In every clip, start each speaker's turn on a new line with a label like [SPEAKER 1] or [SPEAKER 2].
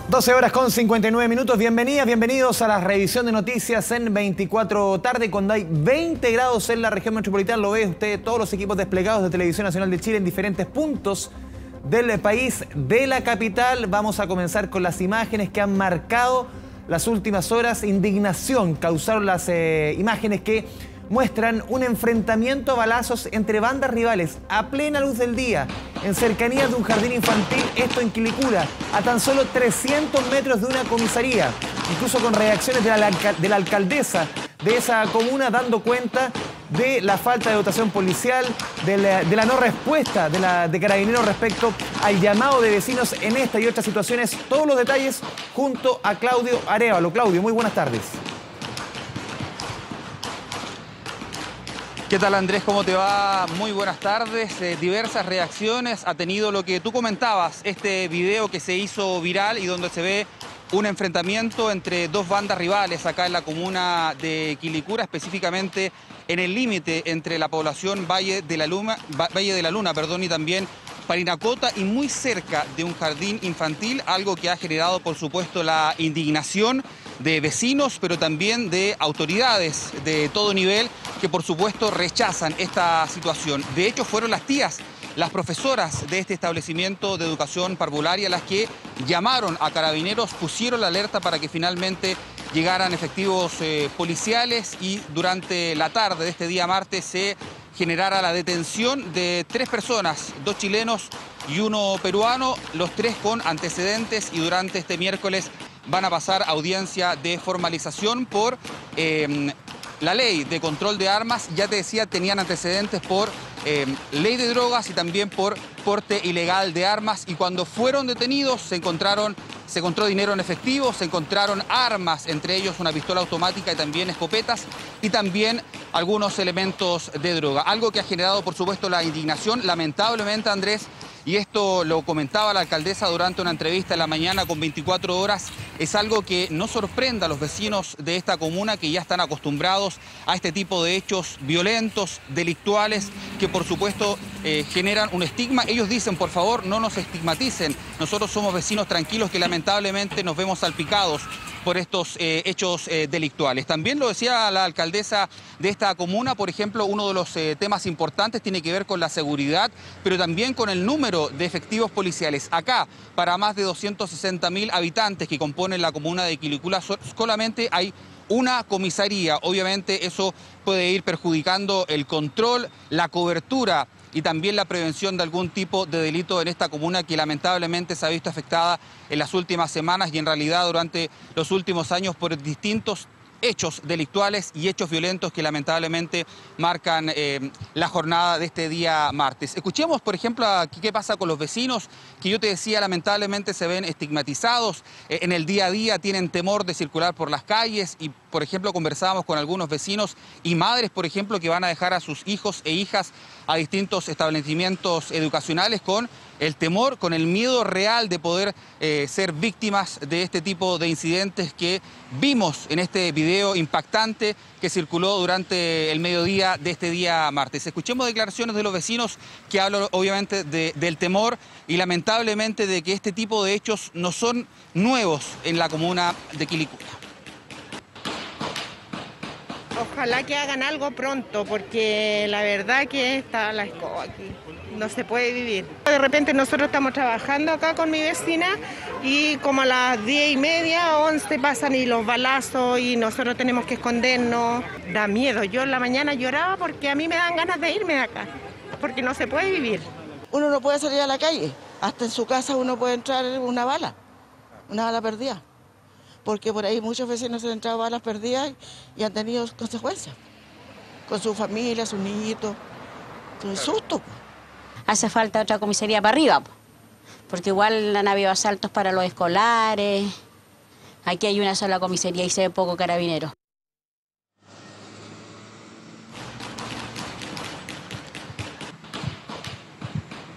[SPEAKER 1] 12 horas con 59 minutos. Bienvenidas, bienvenidos a la revisión de noticias en 24 tarde, cuando hay 20 grados en la región metropolitana. Lo ve usted, todos los equipos desplegados de Televisión Nacional de Chile en diferentes puntos del país, de la capital. Vamos a comenzar con las imágenes que han marcado las últimas horas. Indignación causaron las imágenes que muestran un enfrentamiento a balazos entre bandas rivales a plena luz del día, en cercanías de un jardín infantil, esto en Quilicura, a tan solo 300 metros de una comisaría, incluso con reacciones de la alcaldesa de esa comuna, dando cuenta de la falta de dotación policial, de la no respuesta de Carabineros respecto al llamado de vecinos en esta y otras situaciones. Todos los detalles junto a Claudio Arévalo. Claudio, muy buenas tardes.
[SPEAKER 2] ¿Qué tal, Andrés? ¿Cómo te va? Muy buenas tardes. Diversas reacciones ha tenido lo que tú comentabas, este video que se hizo viral y donde se ve un enfrentamiento entre dos bandas rivales acá en la comuna de Quilicura, específicamente en el límite entre la población Valle de la Luna, y también Parinacota, y muy cerca de un jardín infantil, algo que ha generado, por supuesto, la indignación de vecinos, pero también de autoridades de todo nivel que, por supuesto, rechazan esta situación. De hecho, fueron las tías, las profesoras de este establecimiento de educación parvularia, las que llamaron a Carabineros, pusieron la alerta para que finalmente llegaran efectivos policiales, y durante la tarde de este día martes se generara la detención de 3 personas, 2 chilenos y 1 peruano, los 3 con antecedentes, y durante este miércoles van a pasar audiencia de formalización por la ley de control de armas. Ya te decía, tenían antecedentes por ley de drogas y también por porte ilegal de armas, y cuando fueron detenidos se encontró dinero en efectivo, se encontraron armas, entre ellos una pistola automática y también escopetas, y también algunos elementos de droga. Algo que ha generado, por supuesto, la indignación. Lamentablemente, Andrés, y esto lo comentaba la alcaldesa durante una entrevista en la mañana con 24 horas, es algo que no sorprenda a los vecinos de esta comuna, que ya están acostumbrados a este tipo de hechos violentos, delictuales, que por supuesto generan un estigma. Ellos dicen, por favor, no nos estigmaticen. Nosotros somos vecinos tranquilos que lamentablemente nos vemos salpicados por estos hechos delictuales. También lo decía la alcaldesa de esta comuna, por ejemplo, uno de los temas importantes tiene que ver con la seguridad, pero también con el número de efectivos policiales. Acá, para más de 260.000 habitantes que componen la comuna de Quilicura, solamente hay una comisaría. Obviamente eso puede ir perjudicando el control, la cobertura y también la prevención de algún tipo de delito en esta comuna, que lamentablemente se ha visto afectada en las últimas semanas y en realidad durante los últimos años por distintos hechos delictuales y hechos violentos que lamentablemente marcan la jornada de este día martes. Escuchemos, por ejemplo, aquí qué pasa con los vecinos, que yo te decía, lamentablemente se ven estigmatizados, en el día a día tienen temor de circular por las calles, y por ejemplo conversábamos con algunos vecinos y madres, por ejemplo, que van a dejar a sus hijos e hijas a distintos establecimientos educacionales con el temor, con el miedo real de poder ser víctimas de este tipo de incidentes que vimos en este video impactante que circuló durante el mediodía de este día martes. Escuchemos declaraciones de los vecinos que hablan obviamente del temor y lamentablemente de que este tipo de hechos no son nuevos en la comuna de Quilicura.
[SPEAKER 3] Ojalá que hagan algo pronto, porque la verdad que está la escoba aquí. No se puede vivir. De repente nosotros estamos trabajando acá con mi vecina y como a las 10:30, 11 pasan y los balazos y nosotros tenemos que escondernos. Da miedo. Yo en la mañana lloraba porque a mí me dan ganas de irme de acá, porque no se puede vivir.
[SPEAKER 4] Uno no puede salir a la calle. Hasta en su casa uno puede entrar una bala perdida. Porque por ahí muchos vecinos han entrado balas perdidas y han tenido consecuencias. Con su familia, sus niñitos. Un susto.
[SPEAKER 5] Hace falta otra comisaría para arriba, porque igual han habido asaltos para los escolares. Aquí hay una sola comisaría y se ve poco carabinero.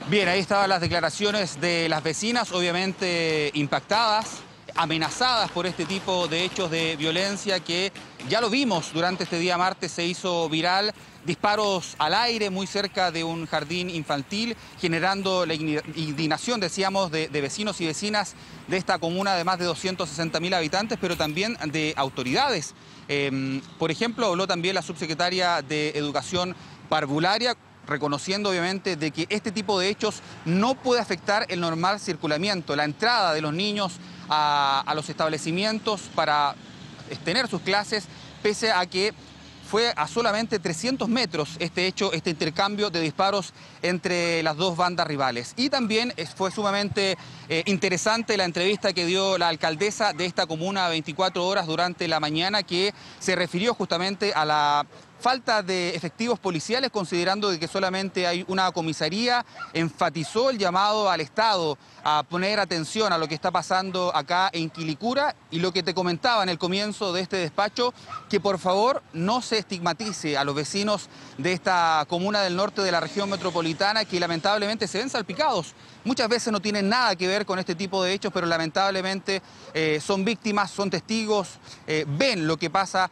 [SPEAKER 2] Bien, ahí estaban las declaraciones de las vecinas, obviamente impactadas. amenazadas por este tipo de hechos de violencia que ya lo vimos durante este día martes, se hizo viral. Disparos al aire muy cerca de un jardín infantil, generando la indignación, decíamos, de vecinos y vecinas de esta comuna de más de 260.000 habitantes, pero también de autoridades. Por ejemplo, habló también la subsecretaria de Educación Parvularia, reconociendo obviamente de que este tipo de hechos no puede afectar el normal circulamiento, la entrada de los niños a los establecimientos para tener sus clases, pese a que fue a solamente 300 metros este hecho, este intercambio de disparos entre las dos bandas rivales. Y también fue sumamente interesante la entrevista que dio la alcaldesa de esta comuna 24 horas durante la mañana, que se refirió justamente a la falta de efectivos policiales, considerando de que solamente hay una comisaría. Enfatizó el llamado al Estado a poner atención a lo que está pasando acá en Quilicura, y lo que te comentaba en el comienzo de este despacho, que por favor no se estigmatice a los vecinos de esta comuna del norte de la región metropolitana, que lamentablemente se ven salpicados. Muchas veces no tienen nada que ver con este tipo de hechos, pero lamentablemente son víctimas, son testigos, ven lo que pasa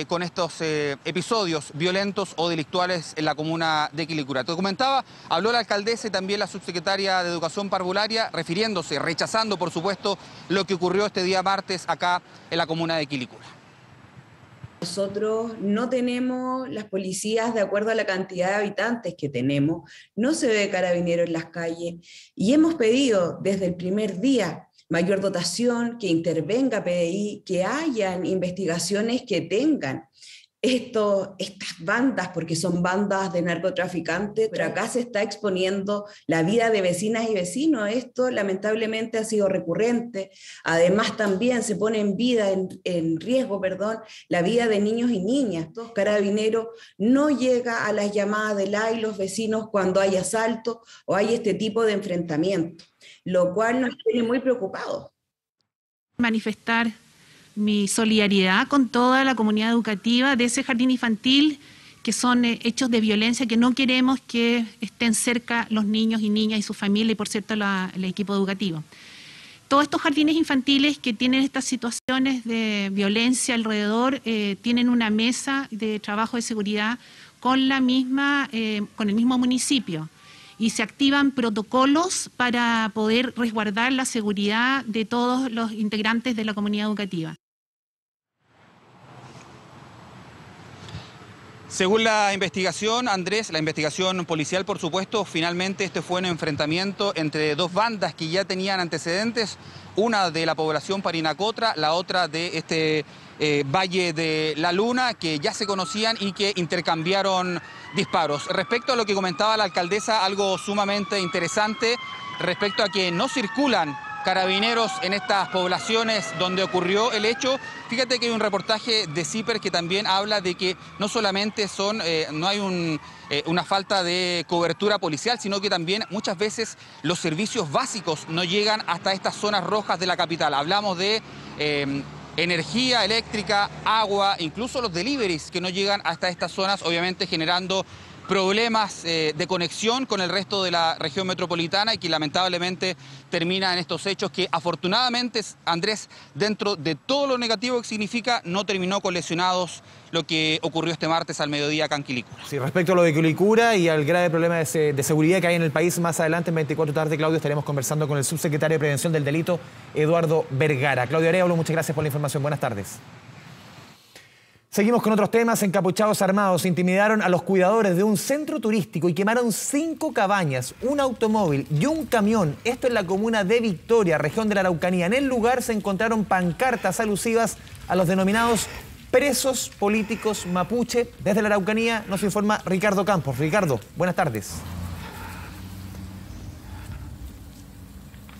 [SPEAKER 2] con estos episodios violentos o delictuales en la comuna de Quilicura. Te comentaba, habló la alcaldesa y también la subsecretaria de Educación Parvularia, refiriéndose, rechazando por supuesto lo que ocurrió este día martes acá en la comuna de Quilicura.
[SPEAKER 6] Nosotros no tenemos las policías de acuerdo a la cantidad de habitantes que tenemos, no se ve carabineros en las calles y hemos pedido desde el primer día mayor dotación, que intervenga PDI, que hayan investigaciones que tengan estas bandas, porque son bandas de narcotraficantes, pero acá se está exponiendo la vida de vecinas y vecinos. Esto lamentablemente ha sido recurrente. Además también se pone en riesgo, la vida de niños y niñas. Los carabineros no llega a las llamadas del AI los vecinos cuando hay asalto o hay este tipo de enfrentamiento, lo cual nos tiene muy preocupados.
[SPEAKER 7] Manifestar mi solidaridad con toda la comunidad educativa de ese jardín infantil, que son hechos de violencia que no queremos que estén cerca los niños y niñas y su familia y por cierto el equipo educativo. Todos estos jardines infantiles que tienen estas situaciones de violencia alrededor tienen una mesa de trabajo de seguridad con el mismo municipio, y se activan protocolos para poder resguardar la seguridad de todos los integrantes de la comunidad educativa.
[SPEAKER 2] Según la investigación, Andrés, la investigación policial, por supuesto, finalmente este fue un enfrentamiento entre dos bandas que ya tenían antecedentes, una de la población Parinacotra, la otra de este Valle de la Luna, que ya se conocían y que intercambiaron disparos. Respecto a lo que comentaba la alcaldesa, algo sumamente interesante, respecto a que no circulan carabineros en estas poblaciones donde ocurrió el hecho. Fíjate que hay un reportaje de CIPER que también habla de que no solamente no hay una falta de cobertura policial, sino que también muchas veces los servicios básicos no llegan hasta estas zonas rojas de la capital. Hablamos de energía eléctrica, agua, incluso los deliveries que no llegan hasta estas zonas, obviamente generando problemas de conexión con el resto de la región metropolitana, y que lamentablemente termina en estos hechos que afortunadamente, Andrés, dentro de todo lo negativo que significa, no terminó con lesionados lo que ocurrió este martes al mediodía acá en Quilicura.
[SPEAKER 1] Sí, respecto a lo de Quilicura y al grave problema de seguridad que hay en el país, más adelante en 24 tarde, Claudio, estaremos conversando con el subsecretario de Prevención del Delito, Eduardo Vergara. Claudio Arevalo, muchas gracias por la información. Buenas tardes. Seguimos con otros temas. Encapuchados armados intimidaron a los cuidadores de un centro turístico y quemaron 5 cabañas, un automóvil y un camión. Esto en la comuna de Victoria, región de la Araucanía. En el lugar se encontraron pancartas alusivas a los denominados presos políticos mapuche. Desde la Araucanía nos informa Ricardo Campos. Ricardo, buenas tardes.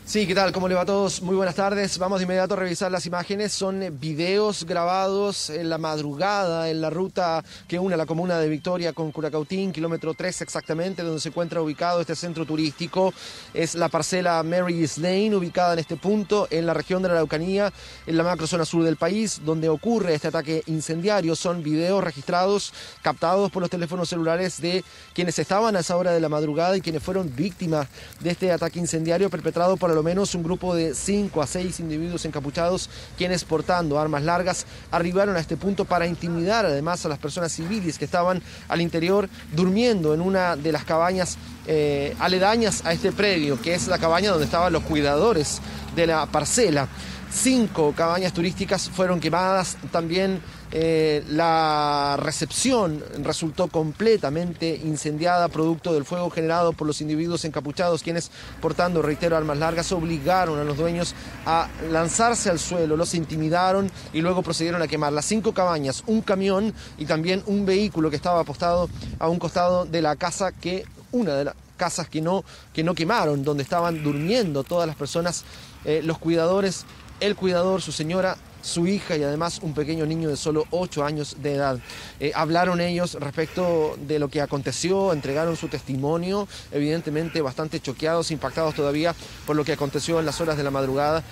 [SPEAKER 8] Sí, ¿qué tal? ¿Cómo le va a todos? Muy buenas tardes. Vamos de inmediato a revisar las imágenes. Son videos grabados en la madrugada en la ruta que une la comuna de Victoria con Curacautín, kilómetro 3 exactamente, donde se encuentra ubicado este centro turístico. Es la parcela Mary's Lane, ubicada en este punto, en la región de la Araucanía, en la macrozona sur del país, donde ocurre este ataque incendiario. Son videos registrados, captados por los teléfonos celulares de quienes estaban a esa hora de la madrugada y quienes fueron víctimas de este ataque incendiario perpetrado por al menos un grupo de 5 a 6 individuos encapuchados, quienes portando armas largas arribaron a este punto para intimidar además a las personas civiles que estaban al interior durmiendo en una de las cabañas aledañas a este predio, que es la cabaña donde estaban los cuidadores de la parcela. 5 cabañas turísticas fueron quemadas, también la recepción resultó completamente incendiada producto del fuego generado por los individuos encapuchados, quienes portando, reitero, armas largas obligaron a los dueños a lanzarse al suelo, los intimidaron y luego procedieron a quemar las 5 cabañas, un camión y también un vehículo que estaba apostado a un costado de la casa, una de las casas que no quemaron, donde estaban durmiendo todas las personas, los cuidadores, el cuidador, su señora, su hija y además un pequeño niño de solo 8 años de edad. Hablaron ellos respecto de lo que aconteció, entregaron su testimonio, evidentemente bastante choqueados, impactados todavía por lo que aconteció en las horas de la madrugada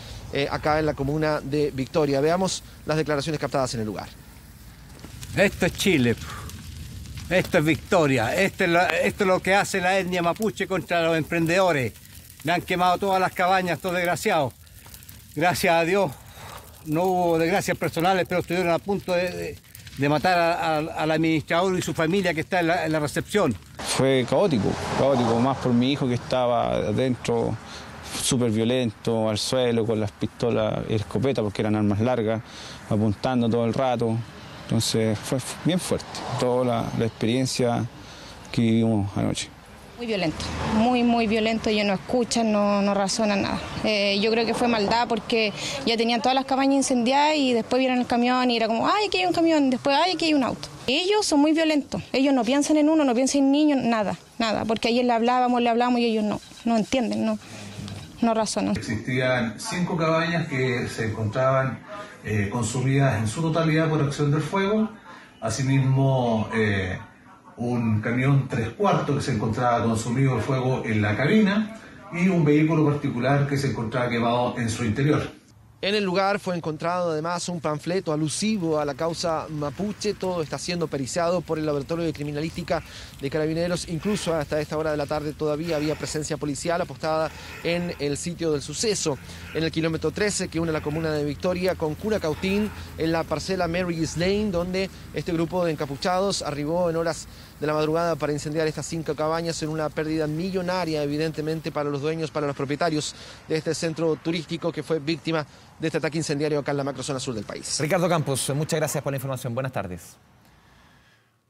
[SPEAKER 8] acá en la comuna de Victoria. Veamos las declaraciones captadas en el lugar.
[SPEAKER 9] Esto es Chile, esto es Victoria, esto es lo que hace la etnia mapuche contra los emprendedores. Me han quemado todas las cabañas, estos desgraciados. Gracias a Dios no hubo desgracias personales, pero estuvieron a punto de matar al administrador y su familia que está en la recepción.
[SPEAKER 10] Fue caótico, más por mi hijo que estaba adentro, súper violento, al suelo, con las pistolas y escopeta, porque eran armas largas, apuntando todo el rato. Entonces fue bien fuerte toda la experiencia que vivimos anoche.
[SPEAKER 11] Muy violento, muy violento. Ellos no escuchan, no razonan nada. Yo creo que fue maldad porque ya tenían todas las cabañas incendiadas y después vieron el camión y era como, ay, aquí hay un camión, después, ay, aquí hay un auto. Ellos son muy violentos, ellos no piensan en uno, no piensan en niños, nada, porque ayer le hablábamos y ellos no entienden, no razonan.
[SPEAKER 12] Existían 5 cabañas que se encontraban consumidas en su totalidad por acción del fuego, asimismo un camión 3/4 que se encontraba consumido el fuego en la cabina y un vehículo particular que se encontraba quemado en su interior.
[SPEAKER 8] En el lugar fue encontrado además un panfleto alusivo a la causa mapuche. Todo está siendo periciado por el Laboratorio de Criminalística de Carabineros. Incluso hasta esta hora de la tarde todavía había presencia policial apostada en el sitio del suceso, en el kilómetro 13 que une la comuna de Victoria con Curacautín, en la parcela Mary's Lane, donde este grupo de encapuchados arribó en horas de la madrugada para incendiar estas 5 cabañas en una pérdida millonaria, evidentemente, para los dueños, para los propietarios de este centro turístico que fue víctima de este ataque incendiario acá en la macrozona sur del país.
[SPEAKER 1] Ricardo Campos, muchas gracias por la información. Buenas tardes.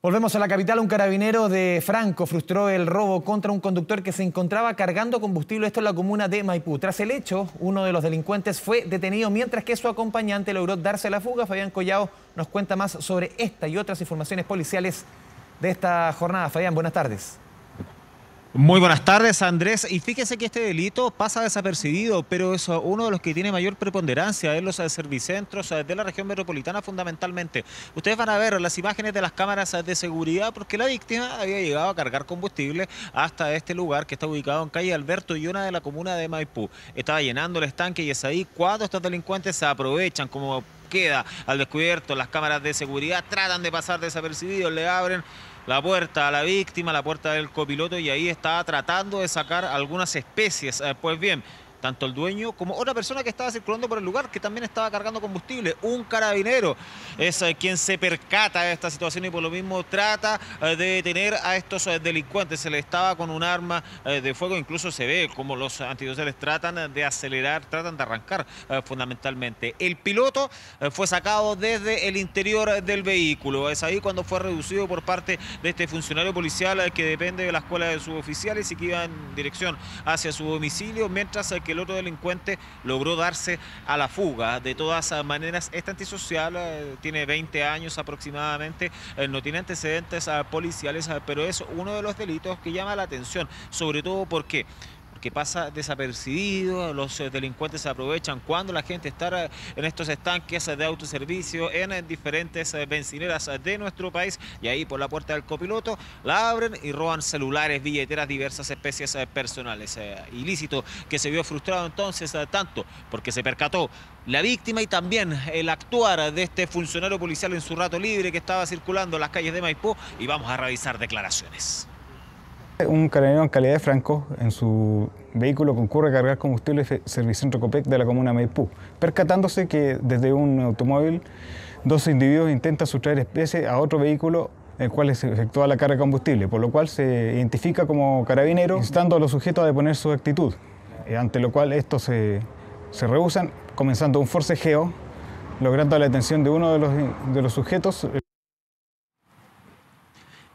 [SPEAKER 1] Volvemos a la capital. Un carabinero de Franco frustró el robo contra un conductor que se encontraba cargando combustible. Esto en la comuna de Maipú. Tras el hecho, uno de los delincuentes fue detenido, mientras que su acompañante logró darse la fuga. Fabián Collao nos cuenta más sobre esta y otras informaciones policiales de esta jornada. Fabián, buenas tardes.
[SPEAKER 13] Muy buenas tardes, Andrés. Y fíjese que este delito pasa desapercibido, pero es uno de los que tiene mayor preponderancia en los servicentros de la región metropolitana fundamentalmente. Ustedes van a ver las imágenes de las cámaras de seguridad porque la víctima había llegado a cargar combustible hasta este lugar que está ubicado en calle Alberto Yuna de la comuna de Maipú. Estaba llenando el estanque y es ahí cuando estos delincuentes se aprovechan, como queda al descubierto las cámaras de seguridad, tratan de pasar desapercibidos, le abren la puerta a la víctima, la puerta del copiloto, y ahí está tratando de sacar algunas especies. Pues bien, tanto el dueño como otra persona que estaba circulando por el lugar, que también estaba cargando combustible, un carabinero, es quien se percata de esta situación y por lo mismo trata de detener a estos delincuentes. Se le estaba con un arma de fuego, incluso se ve como los antidotales tratan de acelerar, tratan de arrancar fundamentalmente. El piloto fue sacado desde el interior del vehículo. Es ahí cuando fue reducido por parte de este funcionario policial que depende de la escuela de suboficiales y que iba en dirección hacia su domicilio, mientras que el otro delincuente logró darse a la fuga. De todas maneras, este antisocial tiene 20 años aproximadamente, no tiene antecedentes policiales, pero es uno de los delitos que llama la atención, sobre todo porque pasa desapercibido. Los delincuentes se aprovechan cuando la gente está en estos estanques de autoservicio en diferentes bencineras de nuestro país, y ahí por la puerta del copiloto la abren y roban celulares, billeteras, diversas especies personales. Ilícito que se vio frustrado entonces tanto porque se percató la víctima y también el actuar de este funcionario policial en su rato libre que estaba circulando en las calles de Maipú, y vamos a revisar declaraciones.
[SPEAKER 14] Un carabinero en calidad de franco en su vehículo concurre a cargar combustible Servicentro Copec de la comuna de Maipú, percatándose que desde un automóvil dos individuos intentan sustraer especies a otro vehículo en el cual se efectúa la carga de combustible, por lo cual se identifica como carabinero, instando a los sujetos a deponer su actitud, ante lo cual estos se rehúsan, comenzando un forcejeo, logrando la detención de uno de los sujetos.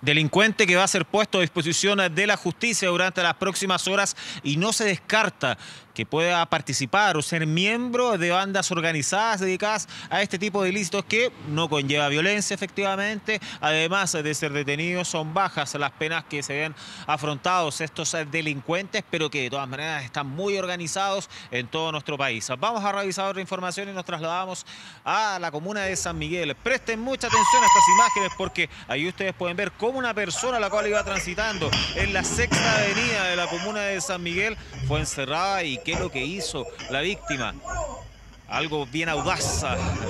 [SPEAKER 13] Delincuente que va a ser puesto a disposición de la justicia durante las próximas horas y no se descarta que pueda participar o ser miembro de bandas organizadas dedicadas a este tipo de ilícitos que no conlleva violencia efectivamente. Además de ser detenidos, son bajas las penas que se ven afrontados estos delincuentes, pero que de todas maneras están muy organizados en todo nuestro país. Vamos a revisar otra información y nos trasladamos a la comuna de San Miguel. Presten mucha atención a estas imágenes porque ahí ustedes pueden ver cómo una persona la cual iba transitando en la sexta avenida de la comuna de San Miguel fue encerrada. Y qué es lo que hizo la víctima. Algo bien audaz,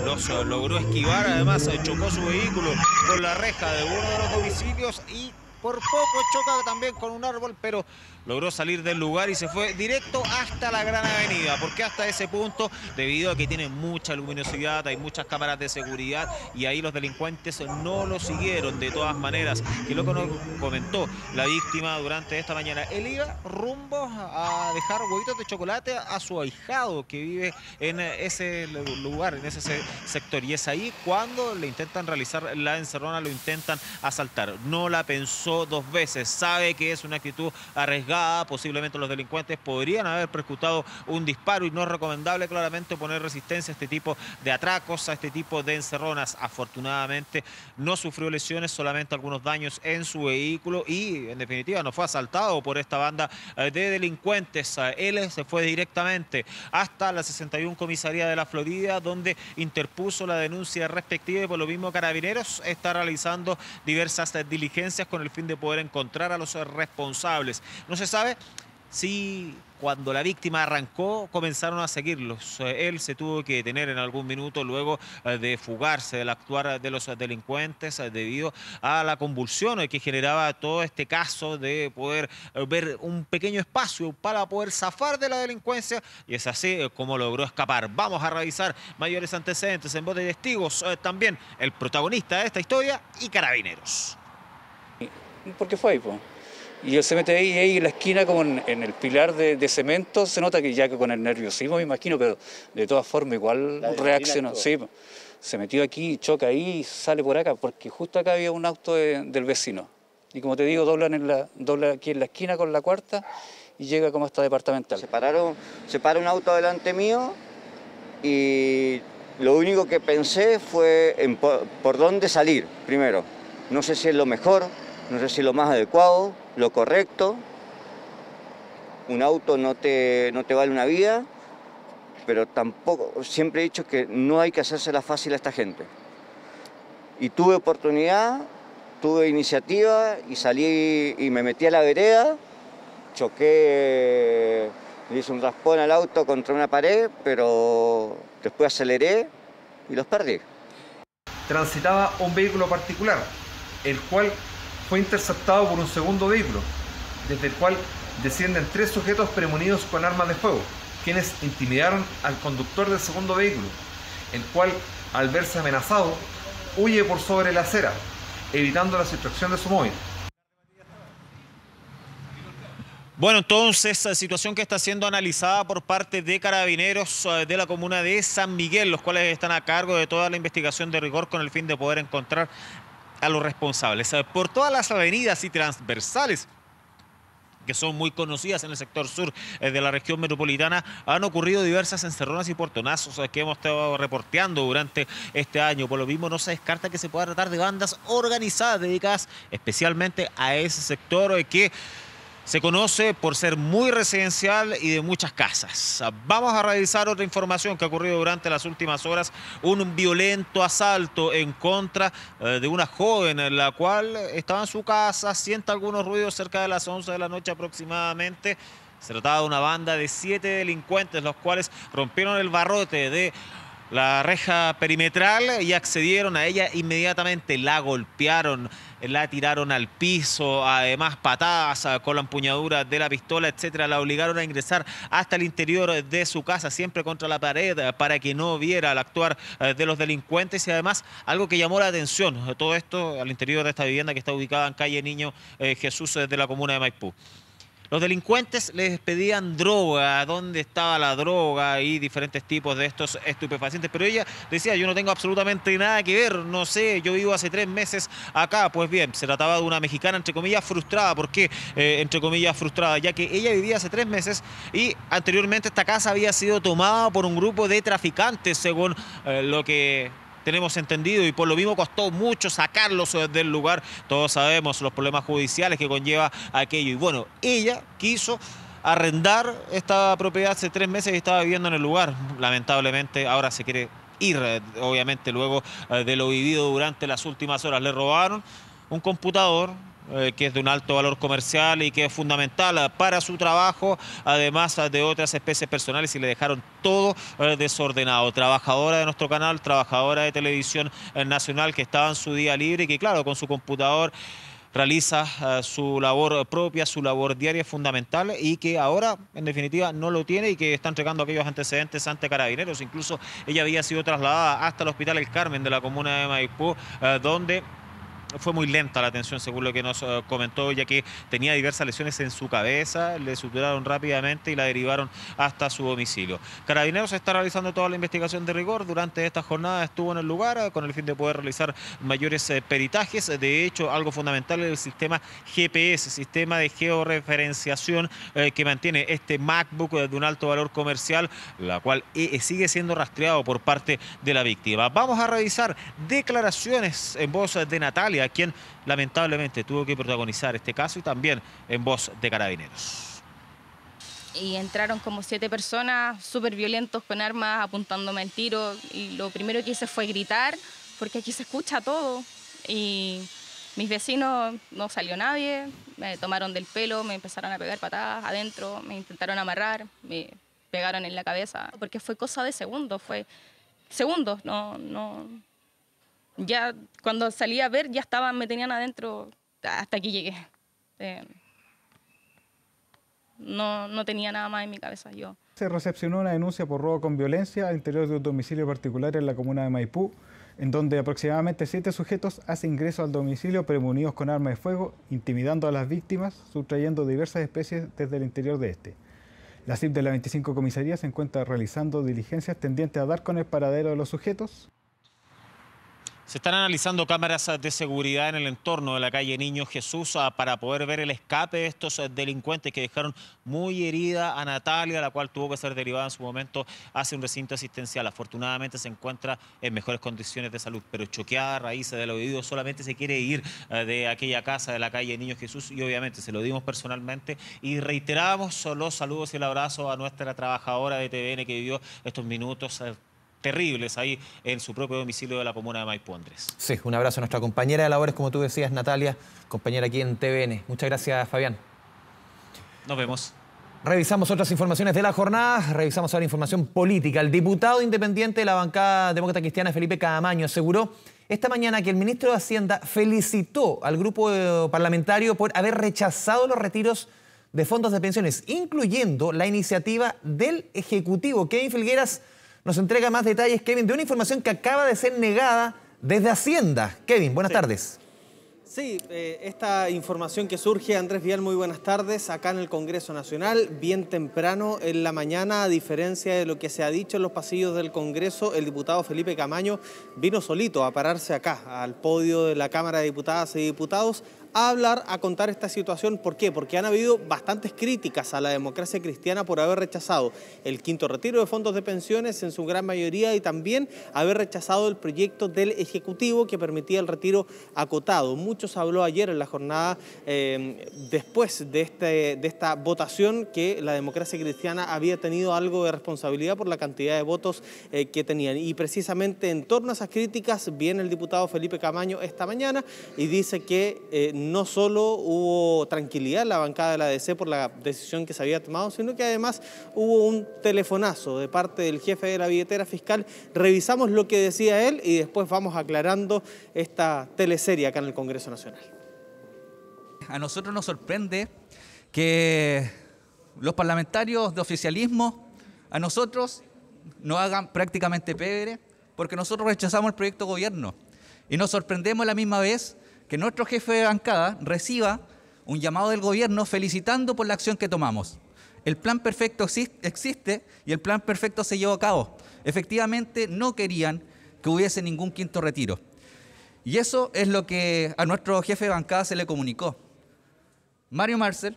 [SPEAKER 13] los logró esquivar, además chocó su vehículo con la reja de uno de los domicilios y por poco choca también con un árbol, pero logró salir del lugar y se fue directo hasta la Gran Avenida. ¿Por qué hasta ese punto? Debido a que tiene mucha luminosidad, hay muchas cámaras de seguridad y ahí los delincuentes no lo siguieron de todas maneras. Que lo que nos comentó la víctima durante esta mañana, él iba rumbo a dejar huevitos de chocolate a su ahijado que vive en ese lugar, en ese sector. Y es ahí cuando le intentan realizar la encerrona, lo intentan asaltar. No la pensó dos veces, sabe que es una actitud arriesgada. Posiblemente los delincuentes podrían haber percutado un disparo y no es recomendable claramente poner resistencia a este tipo de atracos, a este tipo de encerronas. Afortunadamente no sufrió lesiones, solamente algunos daños en su vehículo y en definitiva no fue asaltado por esta banda de delincuentes. Él se fue directamente hasta la 61 Comisaría de la Florida, donde interpuso la denuncia respectiva y por lo mismo Carabineros está realizando diversas diligencias con el fin de poder encontrar a los responsables. No se sabe si cuando la víctima arrancó comenzaron a seguirlos. Él se tuvo que detener en algún minuto luego de fugarse del actuar de los delincuentes debido a la convulsión que generaba todo este caso de poder ver un pequeño espacio para poder zafar de la delincuencia y es así como logró escapar. Vamos a revisar mayores antecedentes en voz de testigos, también el protagonista de esta historia y Carabineros.
[SPEAKER 15] ¿Por qué fue ahí, po? Y él se mete ahí en la esquina como en el pilar de cemento, se nota que ya que con el nerviosismo me imagino, pero de todas formas igual reaccionó. Sí, se metió aquí, choca ahí y sale por acá, porque justo acá había un auto del vecino. Y como te digo, dobla aquí en la esquina con la cuarta y llega como hasta departamental.
[SPEAKER 16] Se para un auto delante mío y lo único que pensé fue por dónde salir primero. No sé si es lo mejor, no sé si es lo más adecuado, lo correcto. Un auto no te vale una vida, pero tampoco, siempre he dicho que no hay que hacérsela fácil a esta gente. Y tuve oportunidad, tuve iniciativa y salí y me metí a la vereda, choqué, le hice un raspón al auto contra una pared, pero después aceleré y los perdí.
[SPEAKER 17] Transitaba un vehículo particular, el cual fue interceptado por un segundo vehículo, desde el cual descienden 3 sujetos premonidos con armas de fuego, quienes intimidaron al conductor del segundo vehículo, el cual, al verse amenazado, huye por sobre la acera, evitando la sustracción de su móvil.
[SPEAKER 13] Bueno, entonces, situación que está siendo analizada por parte de Carabineros de la comuna de San Miguel, los cuales están a cargo de toda la investigación de rigor con el fin de poder encontrar a los responsables. Por todas las avenidas y transversales que son muy conocidas en el sector sur de la región metropolitana, han ocurrido diversas encerronas y portonazos que hemos estado reporteando durante este año. Por lo mismo, no se descarta que se pueda tratar de bandas organizadas dedicadas especialmente a ese sector que se conoce por ser muy residencial y de muchas casas. Vamos a revisar otra información que ha ocurrido durante las últimas horas. Un violento asalto en contra de una joven, la cual estaba en su casa, siente algunos ruidos cerca de las 11 de la noche aproximadamente. Se trataba de una banda de 7 delincuentes, los cuales rompieron el barrote de la reja perimetral y accedieron a ella inmediatamente. La golpearon, la tiraron al piso, además patadas con la empuñadura de la pistola, etcétera. La obligaron a ingresar hasta el interior de su casa, siempre contra la pared, para que no viera el actuar de los delincuentes. Y además, algo que llamó la atención, todo esto al interior de esta vivienda que está ubicada en calle Niño Jesús de la comuna de Maipú. Los delincuentes les pedían droga, dónde estaba la droga y diferentes tipos de estos estupefacientes. Pero ella decía, yo no tengo absolutamente nada que ver, no sé, yo vivo hace 3 meses acá. Pues bien, se trataba de una mexicana, entre comillas, frustrada. ¿Por qué? Entre comillas, frustrada, ya que ella vivía hace 3 meses y anteriormente esta casa había sido tomada por un grupo de traficantes, según lo que tenemos entendido, y por lo mismo costó mucho sacarlos del lugar. Todos sabemos los problemas judiciales que conlleva aquello. Y bueno, ella quiso arrendar esta propiedad hace 3 meses y estaba viviendo en el lugar. Lamentablemente ahora se quiere ir, obviamente luego de lo vivido durante las últimas horas. Le robaron un computador que es de un alto valor comercial y que es fundamental para su trabajo, además de otras especies personales, y le dejaron todo desordenado. Trabajadora de nuestro canal, trabajadora de Televisión Nacional, que estaba en su día libre y que, claro, con su computador realiza su labor propia, su labor diaria fundamental, y que ahora, en definitiva, no lo tiene y que está entregando aquellos antecedentes ante Carabineros. Incluso ella había sido trasladada hasta el Hospital El Carmen de la comuna de Maipú, donde fue muy lenta la atención, según lo que nos comentó, ya que tenía diversas lesiones en su cabeza, le suturaron rápidamente y la derivaron hasta su domicilio. Carabineros está realizando toda la investigación de rigor. Durante esta jornada estuvo en el lugar con el fin de poder realizar mayores peritajes. De hecho, algo fundamental es el sistema GPS, sistema de georreferenciación que mantiene este MacBook de un alto valor comercial, la cual sigue siendo rastreado por parte de la víctima. Vamos a revisar declaraciones en voz de Natalia, a quien lamentablemente tuvo que protagonizar este caso, y también en voz de Carabineros.
[SPEAKER 11] Y entraron como 7 personas súper violentos con armas apuntándome al tiro, y lo primero que hice fue gritar porque aquí se escucha todo, y mis vecinos, no salió nadie, me tomaron del pelo, me empezaron a pegar patadas adentro, me intentaron amarrar, me pegaron en la cabeza, porque fue cosa de segundos, ya cuando salí a ver, ya me tenían adentro, hasta aquí llegué. No tenía nada más en mi cabeza yo.
[SPEAKER 14] Se recepcionó una denuncia por robo con violencia al interior de un domicilio particular en la comuna de Maipú, en donde aproximadamente 7 sujetos hacen ingreso al domicilio premunidos con armas de fuego, intimidando a las víctimas, sustrayendo diversas especies desde el interior de este. La CIP de la 25 comisaría se encuentra realizando diligencias tendientes a dar con el paradero de los sujetos.
[SPEAKER 13] Se están analizando cámaras de seguridad en el entorno de la calle Niño Jesús para poder ver el escape de estos delincuentes que dejaron muy herida a Natalia, la cual tuvo que ser derivada en su momento hacia un recinto asistencial. Afortunadamente se encuentra en mejores condiciones de salud, pero choqueada a raíz de lo vivido. Solamente se quiere ir de aquella casa de la calle Niño Jesús, y obviamente se lo dimos personalmente y reiteramos los saludos y el abrazo a nuestra trabajadora de TVN que vivió estos minutos terribles ahí en su propio domicilio de la comuna de Maipú, Andrés.
[SPEAKER 1] Sí, un abrazo a nuestra compañera de labores, como tú decías, Natalia, compañera aquí en TVN. Muchas gracias, Fabián.
[SPEAKER 13] Nos vemos.
[SPEAKER 1] Revisamos otras informaciones de la jornada, revisamos ahora información política. El diputado independiente de la bancada demócrata cristiana, Felipe Caamaño, aseguró esta mañana que el ministro de Hacienda felicitó al grupo parlamentario por haber rechazado los retiros de fondos de pensiones, incluyendo la iniciativa del Ejecutivo. Kevin Filgueras nos entrega más detalles, Kevin, de una información que acaba de ser negada desde Hacienda. Kevin, buenas tardes.
[SPEAKER 18] Sí, esta información que surge, Andrés Vial, muy buenas tardes, acá en el Congreso Nacional, bien temprano en la mañana, a diferencia de lo que se ha dicho en los pasillos del Congreso, el diputado Felipe Caamaño vino solito a pararse acá, al podio de la Cámara de Diputadas y Diputados, a hablar, a contar esta situación. ¿Por qué? Porque han habido bastantes críticas a la democracia cristiana por haber rechazado el quinto retiro de fondos de pensiones en su gran mayoría, y también haber rechazado el proyecto del Ejecutivo que permitía el retiro acotado. Mucho se habló ayer en la jornada después de esta votación, que la democracia cristiana había tenido algo de responsabilidad por la cantidad de votos que tenían. Y precisamente en torno a esas críticas viene el diputado Felipe Caamaño esta mañana y dice que no solo hubo tranquilidad en la bancada de la DC por la decisión que se había tomado, sino que además hubo un telefonazo de parte del jefe de la billetera fiscal. Revisamos lo que decía él y después vamos aclarando esta teleserie acá en el Congreso Nacional.
[SPEAKER 2] A nosotros nos sorprende que los parlamentarios de oficialismo a nosotros nos hagan prácticamente pebre, porque nosotros rechazamos el proyecto de gobierno y nos sorprendemos a la misma vez que nuestro jefe de bancada reciba un llamado del gobierno felicitando por la acción que tomamos. El plan perfecto existe y el plan perfecto se llevó a cabo. Efectivamente no querían que hubiese ningún quinto retiro. Y eso es lo que a nuestro jefe de bancada se le comunicó. Mario Marcel,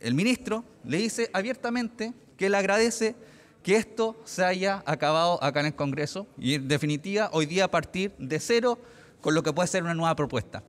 [SPEAKER 2] el ministro, le dice abiertamente que le agradece que esto se haya acabado acá en el Congreso y en definitiva hoy día partir de cero con lo que puede ser una nueva propuesta.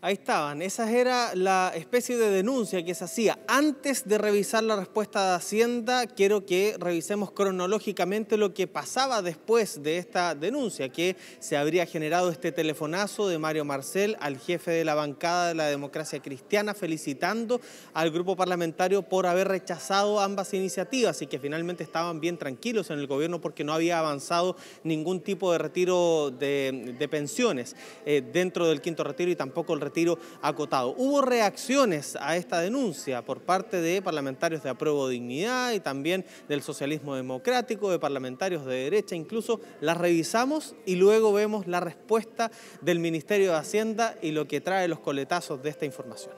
[SPEAKER 18] Ahí estaban, esa era la especie de denuncia que se hacía. Antes de revisar la respuesta de Hacienda, quiero que revisemos cronológicamente lo que pasaba después de esta denuncia, que se habría generado este telefonazo de Mario Marcel al jefe de la bancada de la Democracia Cristiana, felicitando al grupo parlamentario por haber rechazado ambas iniciativas y que finalmente estaban bien tranquilos en el gobierno porque no había avanzado ningún tipo de retiro de pensiones dentro del quinto retiro y tampoco el retiro acotado. Hubo reacciones a esta denuncia por parte de parlamentarios de Apruebo Dignidad y también del socialismo democrático, de parlamentarios de derecha, incluso las revisamos y luego vemos la respuesta del Ministerio de Hacienda y lo que trae los coletazos de esta información.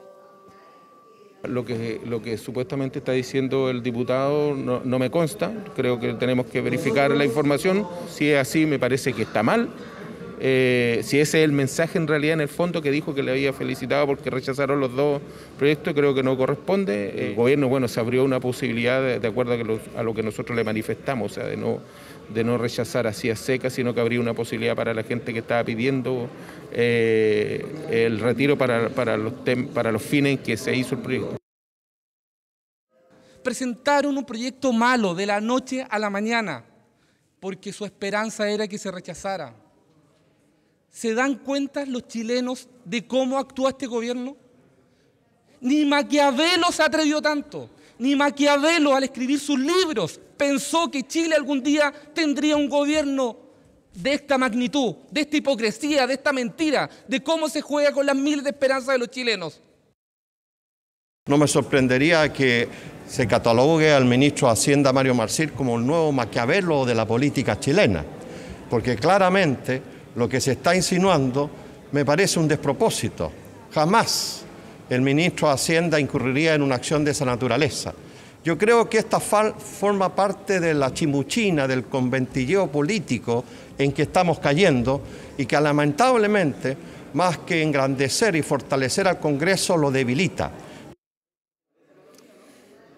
[SPEAKER 19] Lo que supuestamente está diciendo el diputado no me consta, creo que tenemos que verificar la información, si es así me parece que está mal. Si ese es el mensaje en realidad en el fondo que dijo que le había felicitado porque rechazaron los dos proyectos, creo que no corresponde. El gobierno, bueno, se abrió una posibilidad de acuerdo a lo que nosotros le manifestamos, o sea, de no rechazar así a seca, sino que habría una posibilidad para la gente que estaba pidiendo el retiro para los fines en que se hizo el proyecto.
[SPEAKER 20] Presentaron un proyecto malo de la noche a la mañana porque su esperanza era que se rechazara. ¿Se dan cuenta los chilenos de cómo actúa este gobierno? Ni Maquiavelo se atrevió tanto, ni Maquiavelo al escribir sus libros pensó que Chile algún día tendría un gobierno de esta magnitud, de esta hipocresía, de esta mentira, de cómo se juega con las miles de esperanzas de los chilenos.
[SPEAKER 21] No me sorprendería que se catalogue al ministro de Hacienda, Mario Marcel, como el nuevo Maquiavelo de la política chilena, porque claramente lo que se está insinuando me parece un despropósito. Jamás el ministro de Hacienda incurriría en una acción de esa naturaleza. Yo creo que esta forma parte de la chimuchina, del conventilleo político en que estamos cayendo y que lamentablemente, más que engrandecer y fortalecer al Congreso, lo debilita.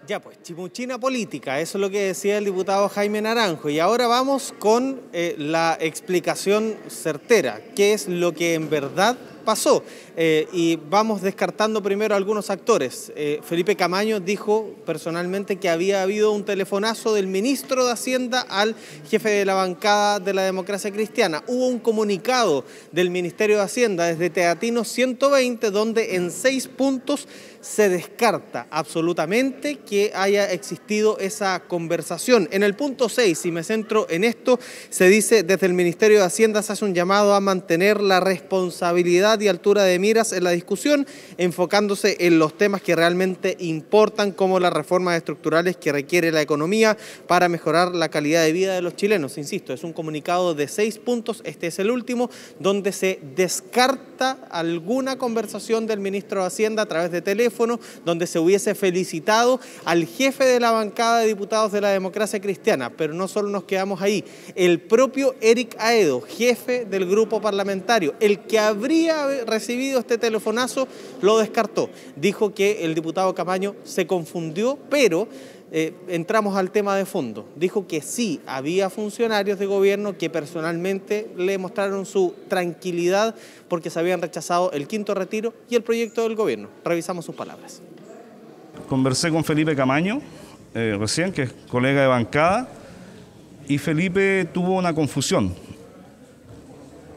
[SPEAKER 18] Ya pues, chimuchina política, eso es lo que decía el diputado Jaime Naranjo. Y ahora vamos con la explicación certera, qué es lo que en verdad pasó. Y vamos descartando primero algunos actores. Felipe Camaño dijo personalmente que había habido un telefonazo del ministro de Hacienda al jefe de la bancada de la Democracia Cristiana. Hubo un comunicado del Ministerio de Hacienda desde Teatinos 120 donde en 6 puntos se descarta absolutamente que haya existido esa conversación. En el punto 6, si me centro en esto, se dice desde el Ministerio de Hacienda se hace un llamado a mantener la responsabilidad y altura de miras en la discusión, enfocándose en los temas que realmente importan, como las reformas estructurales que requiere la economía para mejorar la calidad de vida de los chilenos. Insisto, es un comunicado de 6 puntos, este es el último, donde se descarta alguna conversación del ministro de Hacienda a través de teléfono, donde se hubiese felicitado al jefe de la bancada de diputados de la Democracia Cristiana. Pero no solo nos quedamos ahí, el propio Eric Aedo, jefe del grupo parlamentario, el que habría recibido este telefonazo, lo descartó. Dijo que el diputado Camaño se confundió, pero entramos al tema de fondo. Dijo que sí, había funcionarios de gobierno que personalmente le mostraron su tranquilidad porque se habían rechazado el quinto retiro y el proyecto del gobierno. Revisamos sus palabras.
[SPEAKER 22] Conversé con Felipe Camaño recién, que es colega de bancada, y Felipe tuvo una confusión.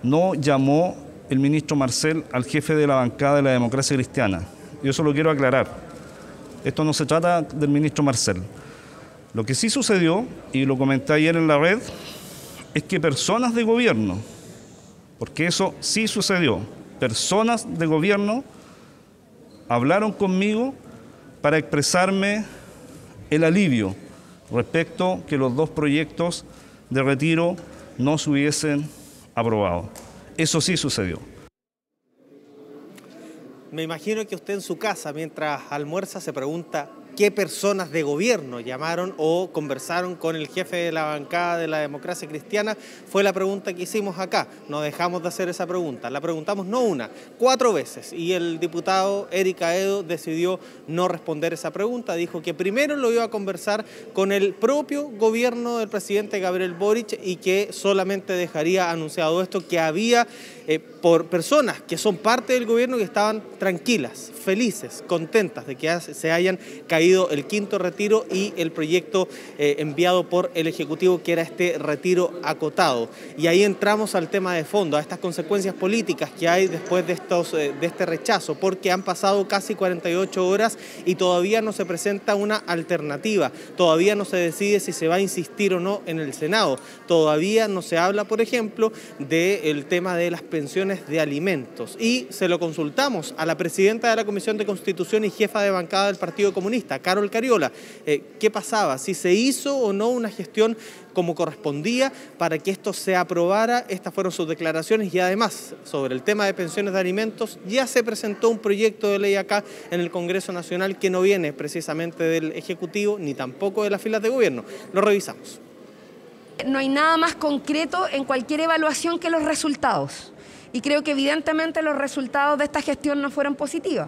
[SPEAKER 22] No llamó el ministro Marcel al jefe de la bancada de la Democracia Cristiana. Yo eso lo quiero aclarar. Esto no se trata del ministro Marcel. Lo que sí sucedió, y lo comenté ayer en la red, es que personas de gobierno, porque eso sí sucedió, personas de gobierno hablaron conmigo para expresarme el alivio respecto que los dos proyectos de retiro no se hubiesen aprobado. Eso sí sucedió.
[SPEAKER 18] Me imagino que usted en su casa, mientras almuerza, se pregunta qué personas de gobierno llamaron o conversaron con el jefe de la bancada de la Democracia Cristiana. Fue la pregunta que hicimos acá. No dejamos de hacer esa pregunta. La preguntamos no una, 4 veces. Y el diputado Eric Aedo decidió no responder esa pregunta. Dijo que primero lo iba a conversar con el propio gobierno del presidente Gabriel Boric y que solamente dejaría anunciado esto, que había por personas que son parte del gobierno que estaban tranquilas, felices, contentas de que se hayan caído el 5º retiro y el proyecto enviado por el Ejecutivo, que era este retiro acotado. Y ahí entramos al tema de fondo, a estas consecuencias políticas que hay después de este rechazo, porque han pasado casi 48 horas y todavía no se presenta una alternativa, todavía no se decide si se va a insistir o no en el Senado, todavía no se habla, por ejemplo, del tema de las pensiones de alimentos. Y se lo consultamos a la presidenta de la Comisión de Constitución y jefa de bancada del Partido Comunista, Carol Cariola, qué pasaba, si se hizo o no una gestión como correspondía para que esto se aprobara. Estas fueron sus declaraciones y además sobre el tema de pensiones de alimentos ya se presentó un proyecto de ley acá en el Congreso Nacional que no viene precisamente del Ejecutivo ni tampoco de las filas de gobierno. Lo revisamos.
[SPEAKER 3] No hay nada más concreto en cualquier evaluación que los resultados. Y creo que evidentemente los resultados de esta gestión no fueron positivos.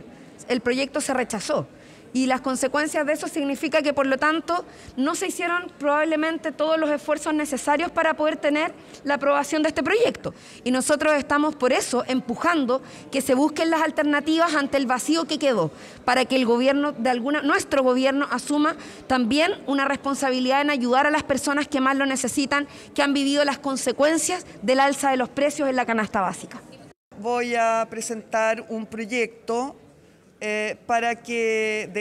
[SPEAKER 3] El proyecto se rechazó. Y las consecuencias de eso significa que, por lo tanto, no se hicieron probablemente todos los esfuerzos necesarios para poder tener la aprobación de este proyecto. Y nosotros estamos por eso empujando que se busquen las alternativas ante el vacío que quedó, para que el gobierno, nuestro gobierno, asuma también una responsabilidad en ayudar a las personas que más lo necesitan, que han vivido las consecuencias del alza de los precios en la canasta básica.
[SPEAKER 4] Voy a presentar un proyecto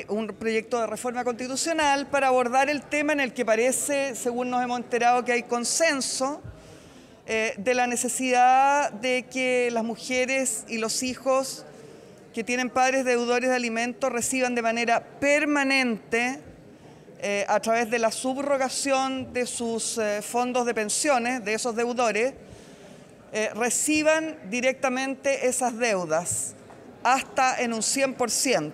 [SPEAKER 4] un proyecto de reforma constitucional para abordar el tema en el que parece, según nos hemos enterado, que hay consenso de la necesidad de que las mujeres y los hijos que tienen padres deudores de alimentos reciban de manera permanente, a través de la subrogación de sus fondos de pensiones, de esos deudores, reciban directamente esas deudas, hasta en un 100%.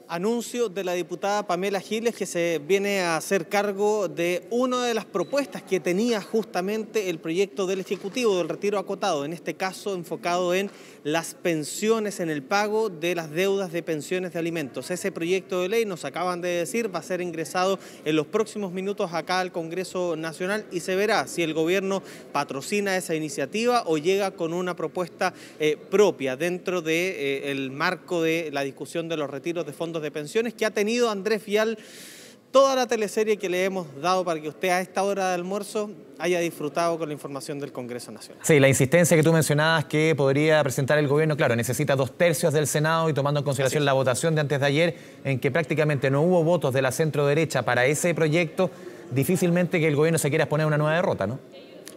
[SPEAKER 18] Anuncio de la diputada Pamela Giles, que se viene a hacer cargo de una de las propuestas que tenía justamente el proyecto del Ejecutivo del retiro acotado, en este caso enfocado en las pensiones, en el pago de las deudas de pensiones de alimentos. Ese proyecto de ley, nos acaban de decir, va a ser ingresado en los próximos minutos acá al Congreso Nacional y se verá si el gobierno patrocina esa iniciativa o llega con una propuesta propia dentro del marco de la discusión de los retiros de fondos de pensiones que ha tenido Andrés Vial toda la teleserie que le hemos dado para que usted a esta hora de almuerzo haya disfrutado con la información del Congreso Nacional.
[SPEAKER 1] Sí, la insistencia que tú mencionabas que podría presentar el gobierno, claro, necesita 2/3 del Senado y tomando en consideración la votación de antes de ayer, en que prácticamente no hubo votos de la centro-derecha para ese proyecto, difícilmente que el gobierno se quiera exponer a una nueva derrota, ¿no?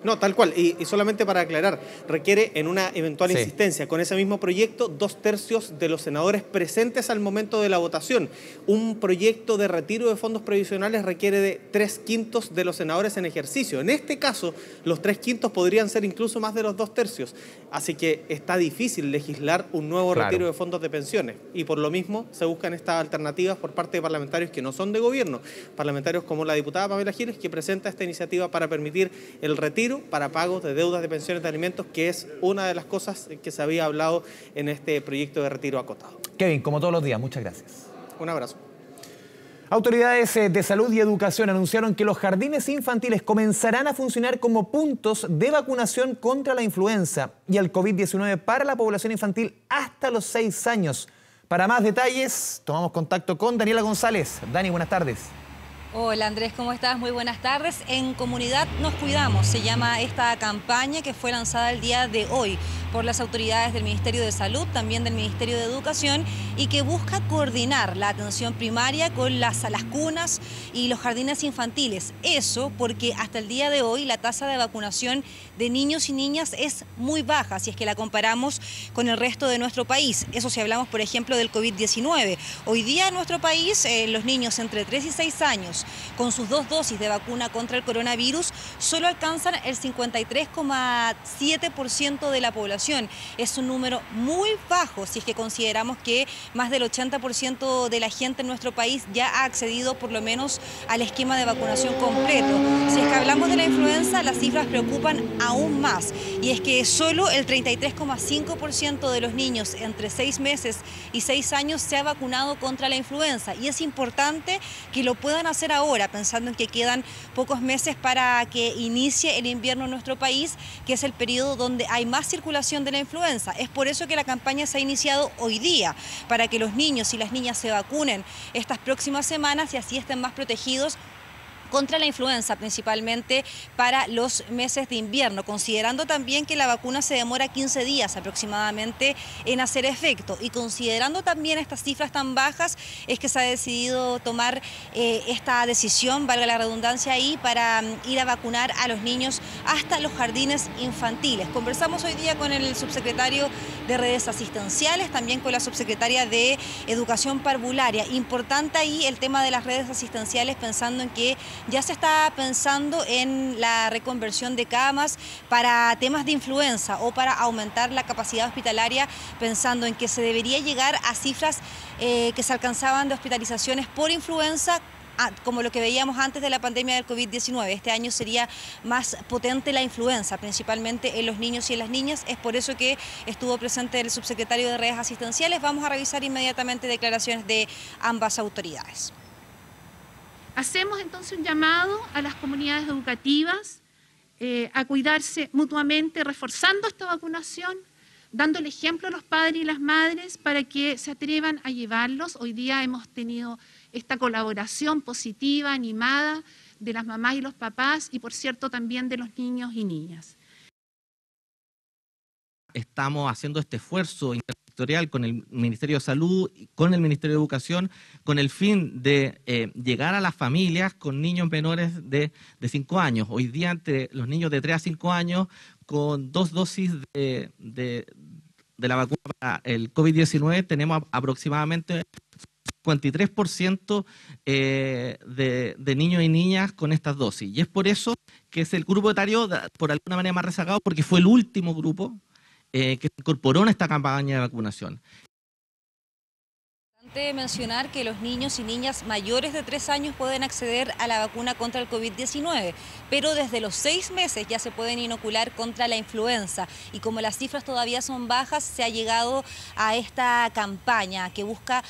[SPEAKER 18] No, tal cual. Y solamente para aclarar, requiere en una eventual insistencia con ese mismo proyecto 2/3 de los senadores presentes al momento de la votación. Un proyecto de retiro de fondos previsionales requiere de 3/5 de los senadores en ejercicio. En este caso, los 3/5 podrían ser incluso más de los 2/3. Así que está difícil legislar un nuevo retiro de fondos de pensiones. Y por lo mismo se buscan estas alternativas por parte de parlamentarios que no son de gobierno. Parlamentarios como la diputada Pamela Giles, que presenta esta iniciativa para permitir el retiro para pagos de deudas de pensiones de alimentos, que es una de las cosas que se había hablado en este proyecto de retiro acotado.
[SPEAKER 1] Kevin, como todos los días, muchas gracias.
[SPEAKER 18] Un abrazo.
[SPEAKER 1] Autoridades de salud y educación anunciaron que los jardines infantiles comenzarán a funcionar como puntos de vacunación contra la influenza y el COVID-19 para la población infantil hasta los 6 años. Para más detalles, tomamos contacto con Daniela González. Dani, buenas tardes.
[SPEAKER 5] Hola Andrés, ¿cómo estás? Muy buenas tardes. En Comunidad Nos Cuidamos se llama esta campaña que fue lanzada el día de hoy por las autoridades del Ministerio de Salud, también del Ministerio de Educación, y que busca coordinar la atención primaria con las cunas y los jardines infantiles. Eso porque hasta el día de hoy la tasa de vacunación de niños y niñas es muy baja si es que la comparamos con el resto de nuestro país. Eso si hablamos, por ejemplo, del COVID-19. Hoy día en nuestro país los niños entre 3 y 6 años con sus 2 dosis de vacuna contra el coronavirus solo alcanzan el 53,7% de la población. Es un número muy bajo si es que consideramos que más del 80% de la gente en nuestro país ya ha accedido por lo menos al esquema de vacunación completo. Si es que hablamos de la influenza, las cifras preocupan aún más, y es que solo el 33,5% de los niños entre 6 meses y 6 años se ha vacunado contra la influenza, y es importante que lo puedan hacer ahora, pensando en que quedan pocos meses para que inicie el invierno en nuestro país, que es el periodo donde hay más circulación de la influenza. Es por eso que la campaña se ha iniciado hoy día, para que los niños y las niñas se vacunen estas próximas semanas y así estén más protegidos contra la influenza, principalmente para los meses de invierno, considerando también que la vacuna se demora 15 días aproximadamente en hacer efecto, y considerando también estas cifras tan bajas es que se ha decidido tomar esta decisión, valga la redundancia ahí, para ir a vacunar a los niños hasta los jardines infantiles. Conversamos hoy día con el subsecretario de redes asistenciales, también con la subsecretaria de Educación Parvularia. Importante ahí el tema de las redes asistenciales, pensando en que ya se está pensando en la reconversión de camas para temas de influenza o para aumentar la capacidad hospitalaria, pensando en que se debería llegar a cifras que se alcanzaban de hospitalizaciones por influenza, como lo que veíamos antes de la pandemia del COVID-19. Este año sería más potente la influenza, principalmente en los niños y en las niñas. Es por eso que estuvo presente el subsecretario de redes asistenciales. Vamos a revisar inmediatamente declaraciones de ambas autoridades.
[SPEAKER 7] Hacemos entonces un llamado a las comunidades educativas a cuidarse mutuamente, reforzando esta vacunación, dando el ejemplo a los padres y las madres para que se atrevan a llevarlos. Hoy día hemos tenido esta colaboración positiva, animada, de las mamás y los papás, y por cierto también de los niños y niñas.
[SPEAKER 6] Estamos haciendo este esfuerzo intersectorial con el Ministerio de Salud, con el Ministerio de Educación, con el fin de llegar a las familias con niños menores de 5 años. Hoy día, entre los niños de 3 a 5 años, con 2 dosis de la vacuna para el COVID-19, tenemos aproximadamente 53% de niños y niñas con estas dosis. Y es por eso que es el grupo etario, por alguna manera, más rezagado, porque fue el último grupo que se incorporó en esta campaña de vacunación.
[SPEAKER 5] Mencionar que los niños y niñas mayores de 3 años pueden acceder a la vacuna contra el COVID-19, pero desde los 6 meses ya se pueden inocular contra la influenza, y como las cifras todavía son bajas, se ha llegado a esta campaña que busca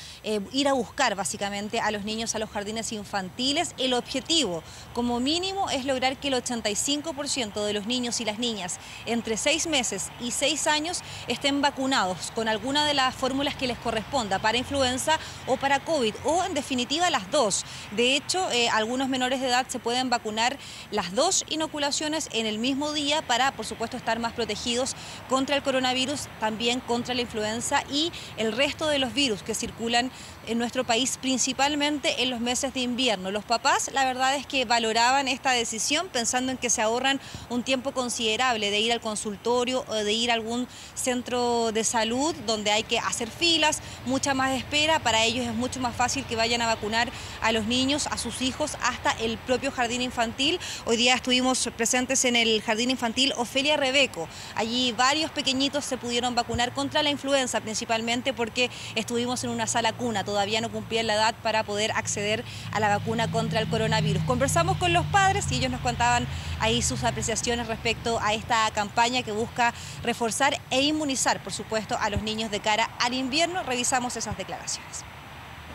[SPEAKER 5] ir a buscar básicamente a los niños a los jardines infantiles. El objetivo, como mínimo, es lograr que el 85% de los niños y las niñas entre 6 meses y 6 años estén vacunados con alguna de las fórmulas que les corresponda para influenza o para COVID, o en definitiva las dos. De hecho, algunos menores de edad se pueden vacunar las 2 inoculaciones en el mismo día para, por supuesto, estar más protegidos contra el coronavirus, también contra la influenza y el resto de los virus que circulan en nuestro país, principalmente en los meses de invierno. Los papás, la verdad es que valoraban esta decisión, pensando en que se ahorran un tiempo considerable de ir al consultorio o de ir a algún centro de salud donde hay que hacer filas, mucha más espera. Para ellos es mucho más fácil que vayan a vacunar a los niños, a sus hijos, hasta el propio jardín infantil. Hoy día estuvimos presentes en el jardín infantil Ofelia Rebeco. Allí varios pequeñitos se pudieron vacunar contra la influenza, principalmente porque estuvimos en una sala cuna. Todavía no cumplían la edad para poder acceder a la vacuna contra el coronavirus. Conversamos con los padres y ellos nos contaban ahí sus apreciaciones respecto a esta campaña que busca reforzar e inmunizar, por supuesto, a los niños de cara al invierno. Revisamos esas declaraciones.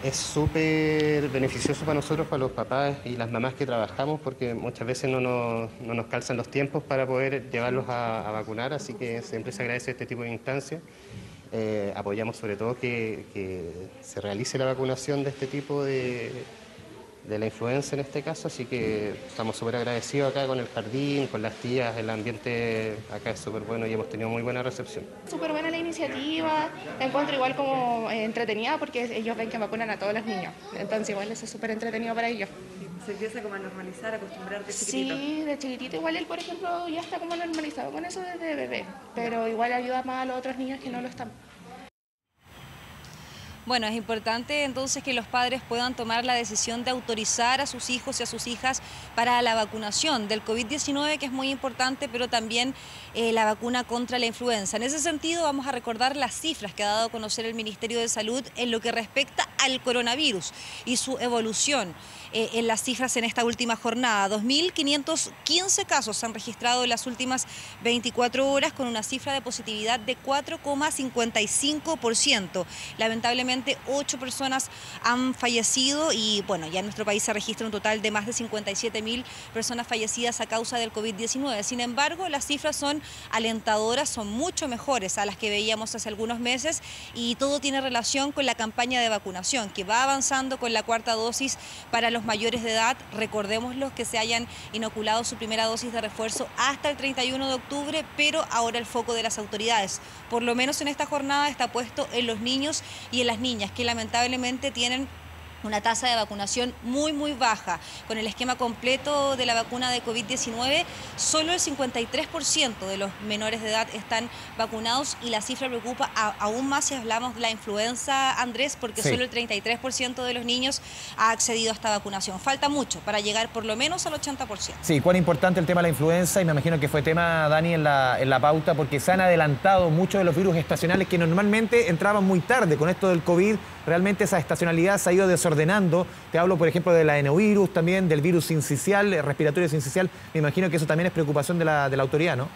[SPEAKER 23] Es súper beneficioso para nosotros, para los papás y las mamás que trabajamos, porque muchas veces no nos calzan los tiempos para poder llevarlos a vacunar, así que siempre se agradece este tipo de instancias. Apoyamos sobre todo que se realice la vacunación de este tipo de la influenza en este caso, así que estamos súper agradecidos acá con el jardín, con las tías, el ambiente acá es súper bueno y hemos tenido muy buena recepción.
[SPEAKER 11] Súper buena la iniciativa, la encuentro igual como entretenida porque ellos ven que vacunan a todos los niños, entonces igual eso es súper entretenido para ellos.
[SPEAKER 9] ¿Se empieza como a normalizar, a acostumbrar de chiquitito?
[SPEAKER 11] Sí, de chiquitito igual él, por ejemplo, ya está como normalizado con eso desde bebé, pero igual ayuda más a los otros niños que no lo están.
[SPEAKER 5] Bueno, es importante entonces que los padres puedan tomar la decisión de autorizar a sus hijos y a sus hijas para la vacunación del COVID-19, que es muy importante, pero también la vacuna contra la influenza. En ese sentido, vamos a recordar las cifras que ha dado a conocer el Ministerio de Salud en lo que respecta al coronavirus y su evolución en las cifras en esta última jornada. 2.515 casos se han registrado en las últimas 24 horas con una cifra de positividad de 4,55%. Lamentablemente 8 personas han fallecido y bueno, ya en nuestro país se registra un total de más de 57.000 personas fallecidas a causa del COVID-19. Sin embargo, las cifras son alentadoras, son mucho mejores a las que veíamos hace algunos meses y todo tiene relación con la campaña de vacunación que va avanzando con la cuarta dosis para los mayores de edad. Recordémoslos que se hayan inoculado su primera dosis de refuerzo hasta el 31 de octubre, pero ahora el foco de las autoridades, por lo menos en esta jornada, está puesto en los niños y en las niñas, que lamentablemente tienen una tasa de vacunación muy baja. Con el esquema completo de la vacuna de COVID-19, solo el 53% de los menores de edad están vacunados y la cifra preocupa aún más si hablamos de la influenza, Andrés, porque solo el 33% de los niños ha accedido a esta vacunación. Falta mucho para llegar por lo menos al 80%.
[SPEAKER 1] Sí, cuán importante el tema de la influenza, y me imagino que fue tema, Dani, en la pauta, porque se han adelantado muchos de los virus estacionales que normalmente entraban muy tarde. Con esto del COVID, realmente esa estacionalidad se ha ido desordenando. Te hablo, por ejemplo, del adenovirus, también del virus sincicial, respiratorio sincicial. Me imagino que eso también es preocupación de la autoridad, ¿no?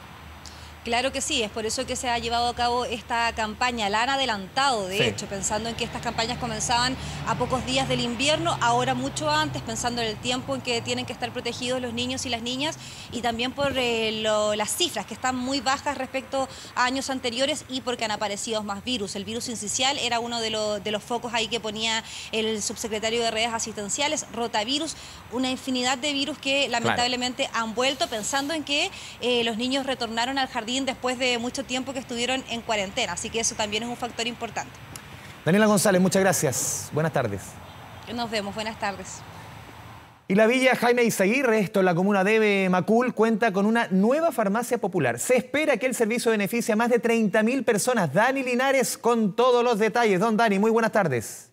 [SPEAKER 5] Claro que sí, es por eso que se ha llevado a cabo esta campaña. La han adelantado, de hecho, pensando en que estas campañas comenzaban a pocos días del invierno, ahora mucho antes, pensando en el tiempo en que tienen que estar protegidos los niños y las niñas, y también por las cifras que están muy bajas respecto a años anteriores y porque han aparecido más virus. El virus sincicial era uno de los focos ahí que ponía el subsecretario de Redes Asistenciales, rotavirus, una infinidad de virus que lamentablemente han vuelto, pensando en que los niños retornaron al jardín después de mucho tiempo que estuvieron en cuarentena, así que eso también es un factor importante.
[SPEAKER 1] Daniela González, muchas gracias. Buenas tardes.
[SPEAKER 5] Nos vemos, buenas tardes.
[SPEAKER 1] Y la Villa Jaime Izaguirre, esto en la comuna de Macul, cuenta con una nueva farmacia popular. Se espera que el servicio beneficie a más de 30.000 personas. Dani Linares con todos los detalles. Don Dani, muy buenas tardes.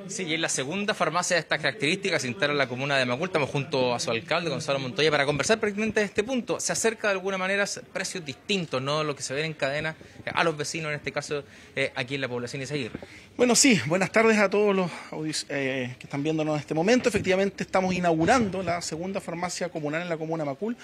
[SPEAKER 10] Sí, y es la segunda farmacia de estas características, se instala en la comuna de Macul. Estamos junto a su alcalde, Gonzalo Montoya, para conversar prácticamente de este punto. Se acerca de alguna manera precios distintos, ¿no? Lo que se ve en cadena a los vecinos, en este caso aquí en la población de Izaguirre.
[SPEAKER 12] Bueno, sí, buenas tardes a todos los que están viéndonos en este momento. Efectivamente, estamos inaugurando la segunda farmacia comunal en la comuna de Macul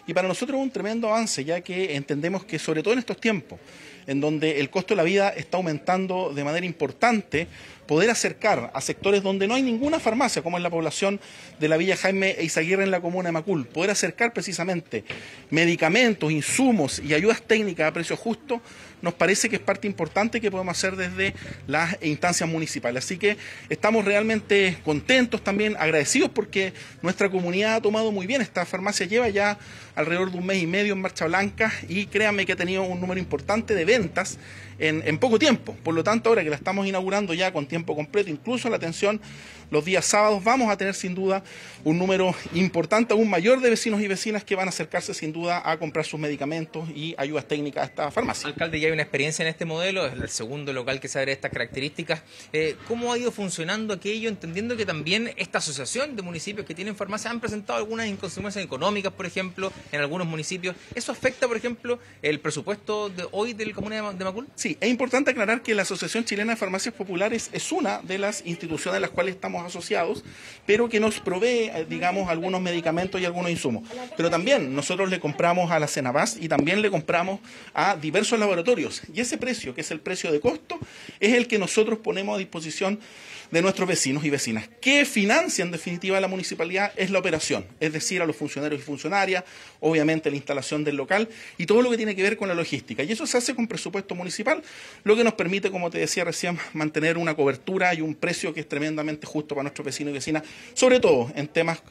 [SPEAKER 12] y para nosotros es un tremendo avance, ya que entendemos que sobre todo en estos tiempos, en donde el costo de la vida está aumentando de manera importante, poder acercar a sectores donde no hay ninguna farmacia, como es la población de la Villa Jaime Izaguirre en la comuna de Macul, poder acercar precisamente medicamentos, insumos y ayudas técnicas a precio justo, nos parece que es parte importante que podemos hacer desde las instancias municipales. Así que estamos realmente contentos, también agradecidos, porque nuestra comunidad ha tomado muy bien. Esta farmacia lleva ya alrededor de un mes y medio en marcha blanca y créanme que ha tenido un número importante de ventas en poco tiempo. Por lo tanto, ahora que la estamos inaugurando ya con tiempo completo, incluso la atención los días sábados, vamos a tener sin duda un número importante, aún mayor, de vecinos y vecinas que van a acercarse sin duda a comprar sus medicamentos y ayudas técnicas a esta farmacia.
[SPEAKER 10] Alcalde, ya hay una experiencia en este modelo, es el segundo local que se abre estas características. ¿Cómo ha ido funcionando aquello, entendiendo que también esta asociación de municipios que tienen farmacias han presentado algunas inconsistencias económicas, por ejemplo, en algunos municipios? ¿Eso afecta, por ejemplo, el presupuesto de hoy del comuna de Macul?
[SPEAKER 12] Sí, es importante aclarar que la Asociación Chilena de Farmacias Populares es una de las instituciones a las cuales estamos asociados, pero que nos provee, digamos, algunos medicamentos y algunos insumos. Pero también nosotros le compramos a la Cenabás y también le compramos a diversos laboratorios. Y ese precio, que es el precio de costo, es el que nosotros ponemos a disposición de nuestros vecinos y vecinas. Que financia en definitiva la municipalidad es la operación, es decir, a los funcionarios y funcionarias, obviamente la instalación del local y todo lo que tiene que ver con la logística. Y eso se hace con presupuesto municipal, lo que nos permite, como te decía recién, mantener una cobertura cobertura y un precio que es tremendamente justo para nuestros vecinos y vecinas, sobre todo en temas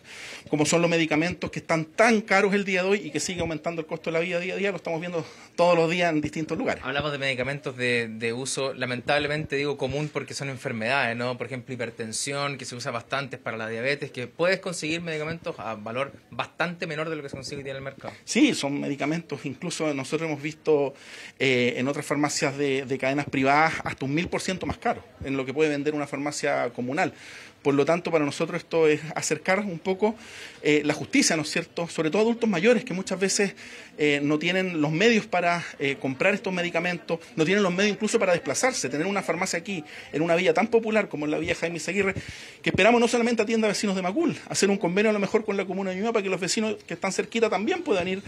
[SPEAKER 12] como son los medicamentos que están tan caros el día de hoy y que sigue aumentando el costo de la vida día a día, lo estamos viendo todos los días en distintos lugares.
[SPEAKER 10] Hablamos de medicamentos de uso, lamentablemente digo común porque son enfermedades, ¿no? Por ejemplo, hipertensión, que se usa bastante para la diabetes, que puedes conseguir medicamentos a valor bastante menor de lo que se consigue hoy día en el mercado.
[SPEAKER 12] Sí, son medicamentos, incluso nosotros hemos visto en otras farmacias de cadenas privadas hasta un 1000% más caro en lo que puede vender una farmacia comunal. Por lo tanto, para nosotros esto es acercar un poco la justicia, ¿no es cierto? Sobre todo adultos mayores que muchas veces no tienen los medios para comprar estos medicamentos, no tienen los medios incluso para desplazarse. Tener una farmacia aquí, en una villa tan popular como en la villa Jaime Izaguirre, que esperamos no solamente atienda a vecinos de Macul, hacer un convenio a lo mejor con la comuna de Ñuñoa para que los vecinos que están cerquita también puedan ir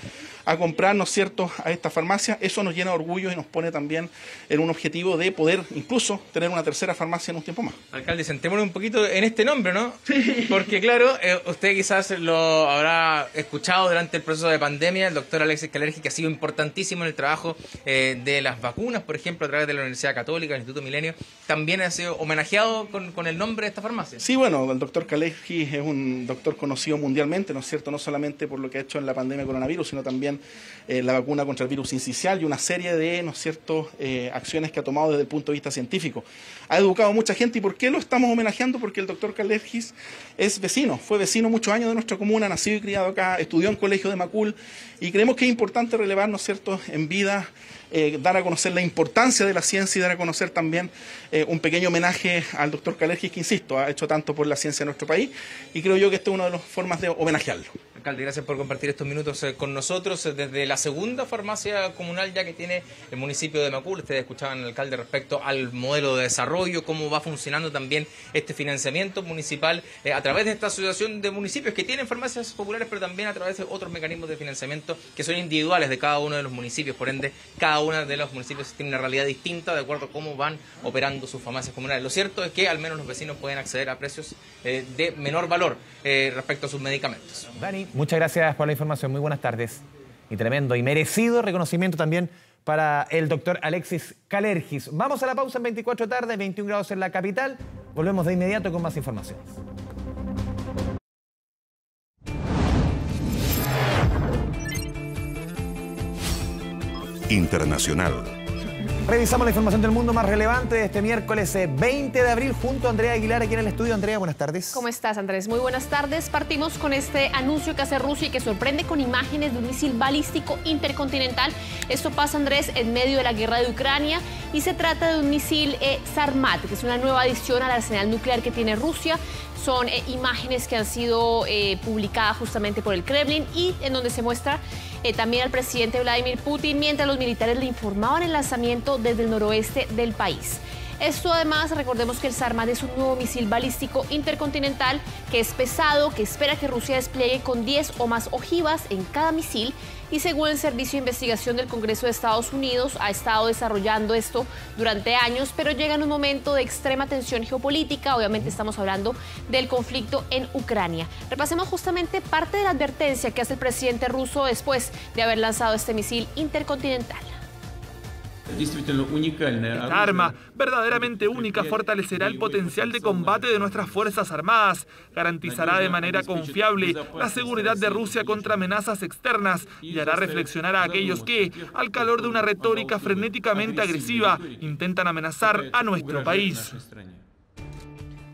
[SPEAKER 12] a comprar, ¿no es cierto?, a esta farmacia. Eso nos llena de orgullo y nos pone también en un objetivo de poder incluso tener una tercera farmacia en un tiempo más.
[SPEAKER 10] Alcalde, sentémonos un poquito en este nombre, ¿no? Sí. Porque claro, usted quizás lo habrá escuchado durante el proceso de pandemia, el doctor Alexis Kalergi, que ha sido importantísimo en el trabajo de las vacunas, por ejemplo, a través de la Universidad Católica, el Instituto Milenio, también ha sido homenajeado con el nombre de esta farmacia.
[SPEAKER 12] Sí, bueno, el doctor Kalergi es un doctor conocido mundialmente, ¿no es cierto?, no solamente por lo que ha hecho en la pandemia de coronavirus, sino también la vacuna contra el virus sincicial y una serie de, ¿no es cierto?, acciones que ha tomado desde el punto de vista científico. Ha educado a mucha gente. ¿Y por qué lo estamos homenajeando? Porque el doctor Kalergi es vecino, fue vecino muchos años de nuestra comuna, nacido y criado acá, estudió en colegio de Macul, y creemos que es importante relevar, ¿no es cierto?, en vida, dar a conocer la importancia de la ciencia y dar a conocer también un pequeño homenaje al doctor Kalergi, que, insisto, ha hecho tanto por la ciencia en nuestro país, y creo yo que esta es una de las formas de homenajearlo.
[SPEAKER 10] Alcalde, gracias por compartir estos minutos con nosotros desde la segunda farmacia comunal ya que tiene el municipio de Macul. Ustedes escuchaban al alcalde respecto al modelo de desarrollo, cómo va funcionando también este financiamiento municipal a través de esta asociación de municipios que tienen farmacias populares, pero también a través de otros mecanismos de financiamiento que son individuales de cada uno de los municipios. Por ende, cada uno de los municipios tiene una realidad distinta de acuerdo a cómo van operando sus farmacias comunales. Lo cierto es que al menos los vecinos pueden acceder a precios de menor valor respecto a sus medicamentos.
[SPEAKER 1] Dani, muchas gracias por la información. Muy buenas tardes. Y tremendo y merecido reconocimiento también para el doctor Alexis Kalergi. Vamos a la pausa en 24 tarde, 21 grados en la capital. Volvemos de inmediato con más información.
[SPEAKER 8] Internacional.
[SPEAKER 1] Revisamos la información del mundo más relevante de este miércoles 20 de abril junto a Andrea Aguilar aquí en el estudio. Andrea, buenas tardes.
[SPEAKER 15] ¿Cómo estás, Andrés? Muy buenas tardes. Partimos con este anuncio que hace Rusia y que sorprende con imágenes de un misil balístico intercontinental. Esto pasa, Andrés, en medio de la guerra de Ucrania y se trata de un misil Sarmat, que es una nueva adición al arsenal nuclear que tiene Rusia. Son imágenes que han sido publicadas justamente por el Kremlin y en donde se muestra también al presidente Vladimir Putin mientras los militares le informaban el lanzamiento desde el noroeste del país. Esto además, recordemos que el Sarmat es un nuevo misil balístico intercontinental que es pesado, que espera que Rusia despliegue con 10 o más ojivas en cada misil y según el Servicio de Investigación del Congreso de Estados Unidos ha estado desarrollando esto durante años, pero llega en un momento de extrema tensión geopolítica. Obviamente estamos hablando del conflicto en Ucrania. Repasemos justamente parte de la advertencia que hace el presidente ruso después de haber lanzado este misil intercontinental.
[SPEAKER 16] Esta arma, verdaderamente única, fortalecerá el potencial de combate de nuestras Fuerzas Armadas, garantizará de manera confiable la seguridad de Rusia contra amenazas externas y hará reflexionar a aquellos que, al calor de una retórica frenéticamente agresiva, intentan amenazar a nuestro país.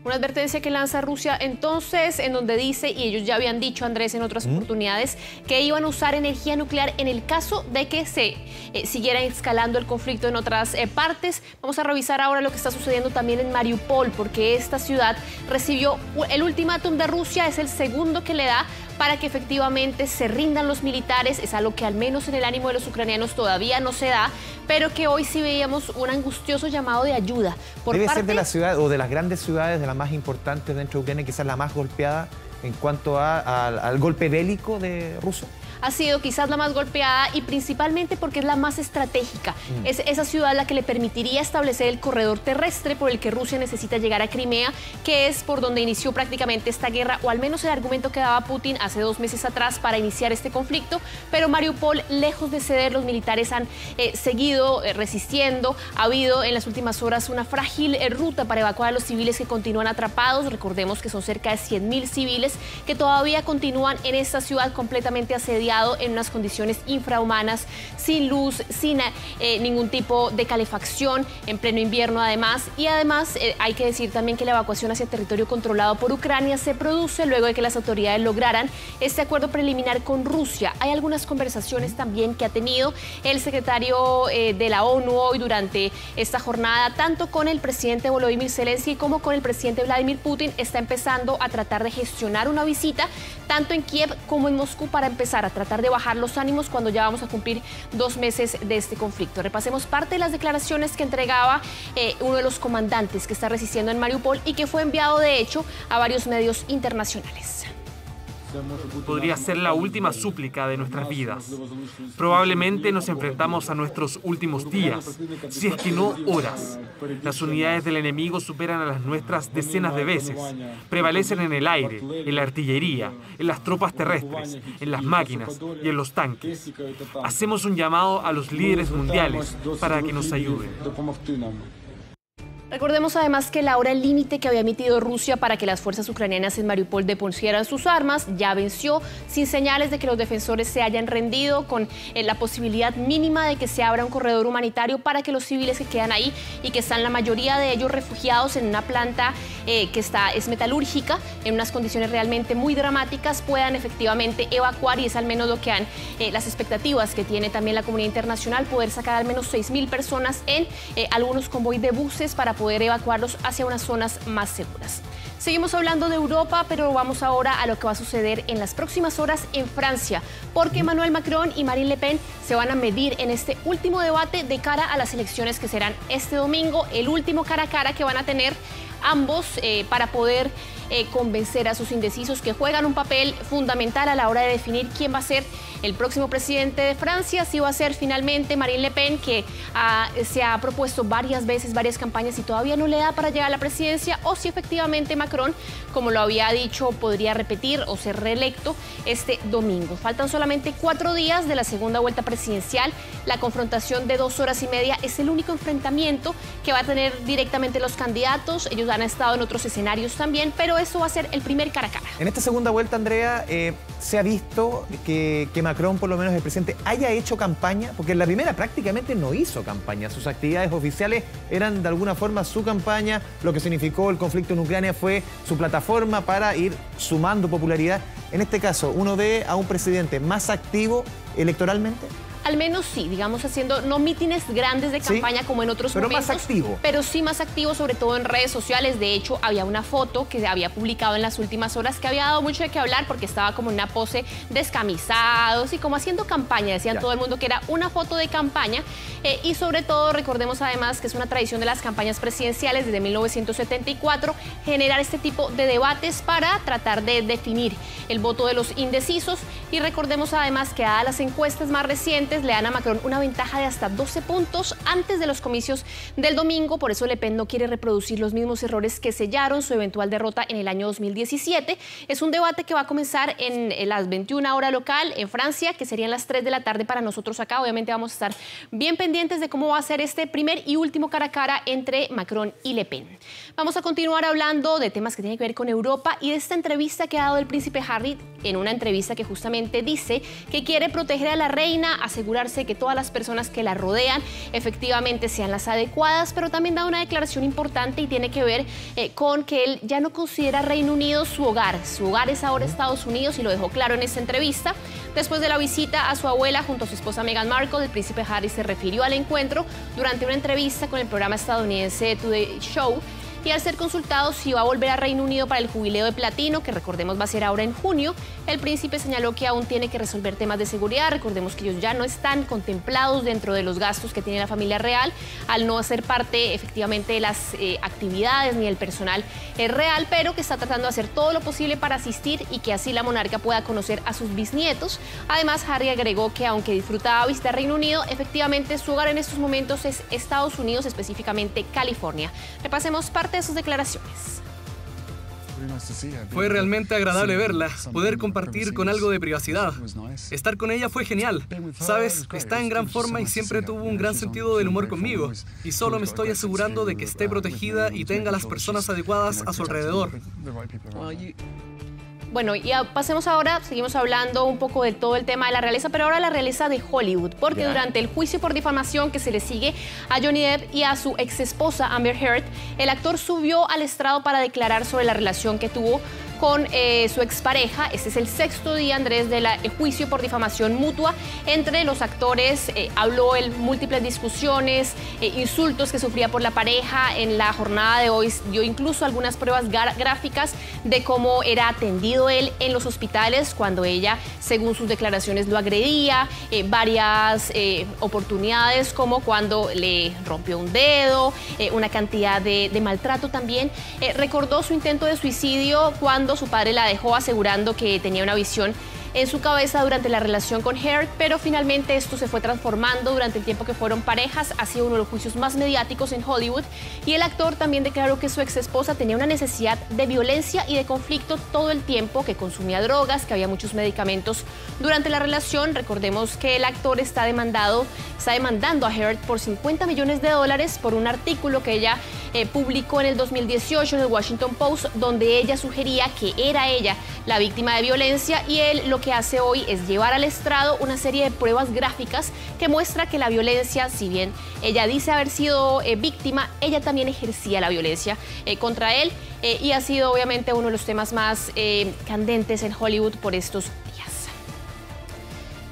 [SPEAKER 15] Una advertencia que lanza Rusia entonces, en donde dice, y ellos ya habían dicho, Andrés, en otras oportunidades, que iban a usar energía nuclear en el caso de que se siguiera escalando el conflicto en otras partes. Vamos a revisar ahora lo que está sucediendo también en Mariupol, porque esta ciudad recibió el ultimátum de Rusia, es el segundo que le da para que efectivamente se rindan los militares. Es algo que al menos en el ánimo de los ucranianos todavía no se da, pero que hoy sí veíamos un angustioso llamado de ayuda.
[SPEAKER 1] Debe ser de la ciudad o de las grandes ciudades, de las más importantes dentro de Ucrania, quizás la más golpeada en cuanto al golpe bélico ruso.
[SPEAKER 15] ha sido quizás la más golpeada y principalmente porque es la más estratégica. Es esa ciudad la que le permitiría establecer el corredor terrestre por el que Rusia necesita llegar a Crimea, que es por donde inició prácticamente esta guerra, o al menos el argumento que daba Putin hace 2 meses atrás para iniciar este conflicto. Pero Mariupol, lejos de ceder, los militares han seguido resistiendo. Ha habido en las últimas horas una frágil ruta para evacuar a los civiles que continúan atrapados. Recordemos que son cerca de 100.000 civiles que todavía continúan en esta ciudad completamente asediado en unas condiciones infrahumanas, sin luz, sin ningún tipo de calefacción, en pleno invierno además. Y además hay que decir también que la evacuación hacia territorio controlado por Ucrania se produce luego de que las autoridades lograran este acuerdo preliminar con Rusia. Hay algunas conversaciones también que ha tenido el secretario de la ONU hoy durante esta jornada, tanto con el presidente Volodymyr Zelensky como con el presidente Vladimir Putin. Está empezando a tratar de gestionar una visita tanto en Kiev como en Moscú para empezar a tratar de bajar los ánimos cuando ya vamos a cumplir 2 meses de este conflicto. Repasemos parte de las declaraciones que entregaba uno de los comandantes que está resistiendo en Mariupol y que fue enviado de hecho a varios medios internacionales.
[SPEAKER 16] Podría ser la última súplica de nuestras vidas. Probablemente nos enfrentamos a nuestros últimos días, si es que no horas. Las unidades del enemigo superan a las nuestras decenas de veces. Prevalecen en el aire, en la artillería, en las tropas terrestres, en las máquinas y en los tanques. Hacemos un llamado a los líderes mundiales para que nos ayuden.
[SPEAKER 15] Recordemos además que la hora límite que había emitido Rusia para que las fuerzas ucranianas en Mariupol depusieran sus armas ya venció, sin señales de que los defensores se hayan rendido, con la posibilidad mínima de que se abra un corredor humanitario para que los civiles que quedan ahí y que están la mayoría de ellos refugiados en una planta que es metalúrgica, en unas condiciones realmente muy dramáticas, puedan efectivamente evacuar, y es al menos lo que han las expectativas que tiene también la comunidad internacional, poder sacar al menos 6.000 personas en algunos convoys de buses para poder evacuarlos hacia unas zonas más seguras. Seguimos hablando de Europa, pero vamos ahora a lo que va a suceder en las próximas horas en Francia, porque Emmanuel Macron y Marine Le Pen se van a medir en este último debate de cara a las elecciones que serán este domingo, el último cara a cara que van a tener ambos para poder convencer a sus indecisos, que juegan un papel fundamental a la hora de definir quién va a ser el próximo presidente de Francia, si va a ser finalmente Marine Le Pen, que se ha propuesto varias veces, varias campañas y todavía no le da para llegar a la presidencia, o si efectivamente Macron, como lo había dicho, podría repetir o ser reelecto este domingo. Faltan solamente 4 días de la segunda vuelta presidencial. La confrontación de 2 horas y media es el único enfrentamiento que va a tener directamente los candidatos. Ellos han estado en otros escenarios también, pero eso va a ser el primer cara a cara.
[SPEAKER 1] En esta segunda vuelta, Andrea, se ha visto que Macron, por lo menos el presidente, haya hecho campaña, porque en la primera prácticamente no hizo campaña. Sus actividades oficiales eran de alguna forma su campaña. Lo que significó el conflicto en Ucrania fue su plataforma para ir sumando popularidad. En este caso, ¿uno ve a un presidente más activo electoralmente?
[SPEAKER 15] Al menos sí, digamos, haciendo no mítines grandes de campaña como en otros momentos.
[SPEAKER 1] Pero más activo.
[SPEAKER 15] Pero sí más activo, sobre todo en redes sociales. De hecho, había una foto que había publicado en las últimas horas que había dado mucho de qué hablar, porque estaba como en una pose descamisados y como haciendo campaña. Decían todo el mundo que era una foto de campaña. Y sobre todo, recordemos además que es una tradición de las campañas presidenciales desde 1974, generar este tipo de debates para tratar de definir el voto de los indecisos. Y recordemos además que dadas las encuestas más recientes, le dan a Macron una ventaja de hasta 12 puntos antes de los comicios del domingo. Por eso Le Pen no quiere reproducir los mismos errores que sellaron su eventual derrota en el año 2017. Es un debate que va a comenzar en las 21 horas local en Francia, que serían las 3 de la tarde para nosotros acá. Obviamente vamos a estar bien pendientes de cómo va a ser este primer y último cara a cara entre Macron y Le Pen. Vamos a continuar hablando de temas que tienen que ver con Europa y de esta entrevista que ha dado el príncipe Harry, en una entrevista que justamente dice que quiere proteger a la reina, asegurarse que todas las personas que la rodean efectivamente sean las adecuadas, pero también da una declaración importante y tiene que ver con que él ya no considera Reino Unido su hogar. Su hogar es ahora Estados Unidos y lo dejó claro en esta entrevista. Después de la visita a su abuela junto a su esposa Meghan Markle, el príncipe Harry se refirió al encuentro durante una entrevista con el programa estadounidense Today Show. Y al ser consultado si va a volver a Reino Unido para el jubileo de platino, que recordemos va a ser ahora en junio, el príncipe señaló que aún tiene que resolver temas de seguridad. Recordemos que ellos ya no están contemplados dentro de los gastos que tiene la familia real, al no hacer parte efectivamente de las actividades ni del personal real, pero que está tratando de hacer todo lo posible para asistir y que así la monarca pueda conocer a sus bisnietos. Además, Harry agregó que aunque disfrutaba visitar Reino Unido, efectivamente su hogar en estos momentos es Estados Unidos, específicamente California. Repasemos parte de sus declaraciones.
[SPEAKER 8] Fue realmente agradable verla, poder compartir con algo de privacidad. Estar con ella fue genial. Sabes, está en gran forma y siempre tuvo un gran sentido del humor conmigo. Y solo me estoy asegurando de que esté protegida y tenga las personas adecuadas a su alrededor.
[SPEAKER 15] Bueno, y pasemos ahora, seguimos hablando un poco de todo el tema de la realeza, pero ahora la realeza de Hollywood, porque durante el juicio por difamación que se le sigue a Johnny Depp y a su ex esposa Amber Heard, el actor subió al estrado para declarar sobre la relación que tuvo con su expareja. Este es el 6º día, Andrés, del juicio por difamación mutua entre los actores. Habló en múltiples discusiones, insultos que sufría por la pareja. En la jornada de hoy dio incluso algunas pruebas gráficas de cómo era atendido él en los hospitales cuando ella, según sus declaraciones, lo agredía. Varias oportunidades, como cuando le rompió un dedo, una cantidad de maltrato también. Recordó su intento de suicidio cuando su padre la dejó, asegurando que tenía una visión en su cabeza durante la relación con Heard, pero finalmente esto se fue transformando durante el tiempo que fueron parejas. Ha sido uno de los juicios más mediáticos en Hollywood, y el actor también declaró que su ex esposa tenía una necesidad de violencia y de conflicto todo el tiempo, que consumía drogas, que había muchos medicamentos durante la relación. Recordemos que el actor está demandando a Heard por $50 millones por un artículo que ella publicó en el 2018 en el Washington Post, donde ella sugería que era ella la víctima de violencia, y él lo que hace hoy es llevar al estrado una serie de pruebas gráficas que muestra que la violencia, si bien ella dice haber sido víctima, ella también ejercía la violencia contra él, y ha sido obviamente uno de los temas más candentes en Hollywood por estos días.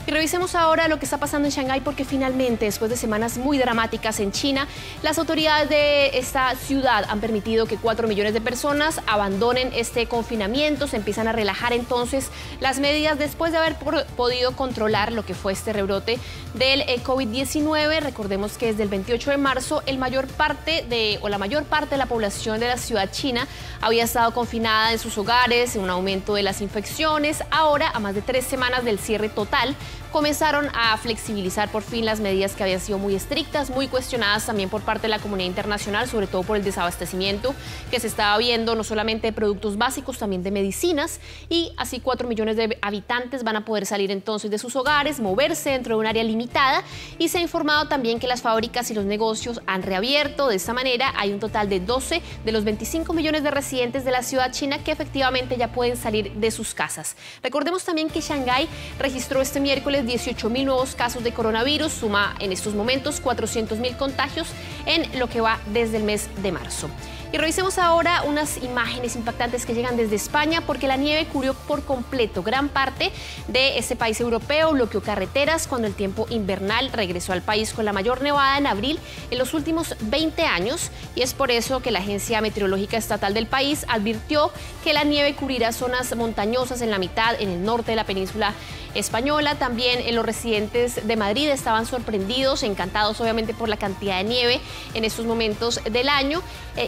[SPEAKER 15] Y revisemos ahora lo que está pasando en Shanghái, porque finalmente, después de semanas muy dramáticas en China, las autoridades de esta ciudad han permitido que 4 millones de personas abandonen este confinamiento. Se empiezan a relajar entonces las medidas después de haber podido controlar lo que fue este rebrote del COVID-19. Recordemos que desde el 28 de marzo la mayor parte de la población de la ciudad china había estado confinada en sus hogares, un aumento de las infecciones. Ahora, a más de 3 semanas del cierre total, comenzaron a flexibilizar por fin las medidas que habían sido muy estrictas, muy cuestionadas también por parte de la comunidad internacional, sobre todo por el desabastecimiento que se estaba viendo, no solamente de productos básicos, también de medicinas, y así 4 millones de habitantes van a poder salir entonces de sus hogares, moverse dentro de un área limitada, y se ha informado también que las fábricas y los negocios han reabierto. De esta manera hay un total de 12 de los 25 millones de residentes de la ciudad china que efectivamente ya pueden salir de sus casas. Recordemos también que Shanghái registró este miércoles 18.000 nuevos casos de coronavirus, suma en estos momentos 400.000 contagios en lo que va desde el mes de marzo. Y revisemos ahora unas imágenes impactantes que llegan desde España, porque la nieve cubrió por completo gran parte de este país europeo, bloqueó carreteras cuando el tiempo invernal regresó al país con la mayor nevada en abril en los últimos 20 años, y es por eso que la Agencia Meteorológica Estatal del país advirtió que la nieve cubrirá zonas montañosas en la mitad, en el norte de la península española. También los residentes de Madrid estaban sorprendidos, encantados obviamente por la cantidad de nieve en estos momentos del año,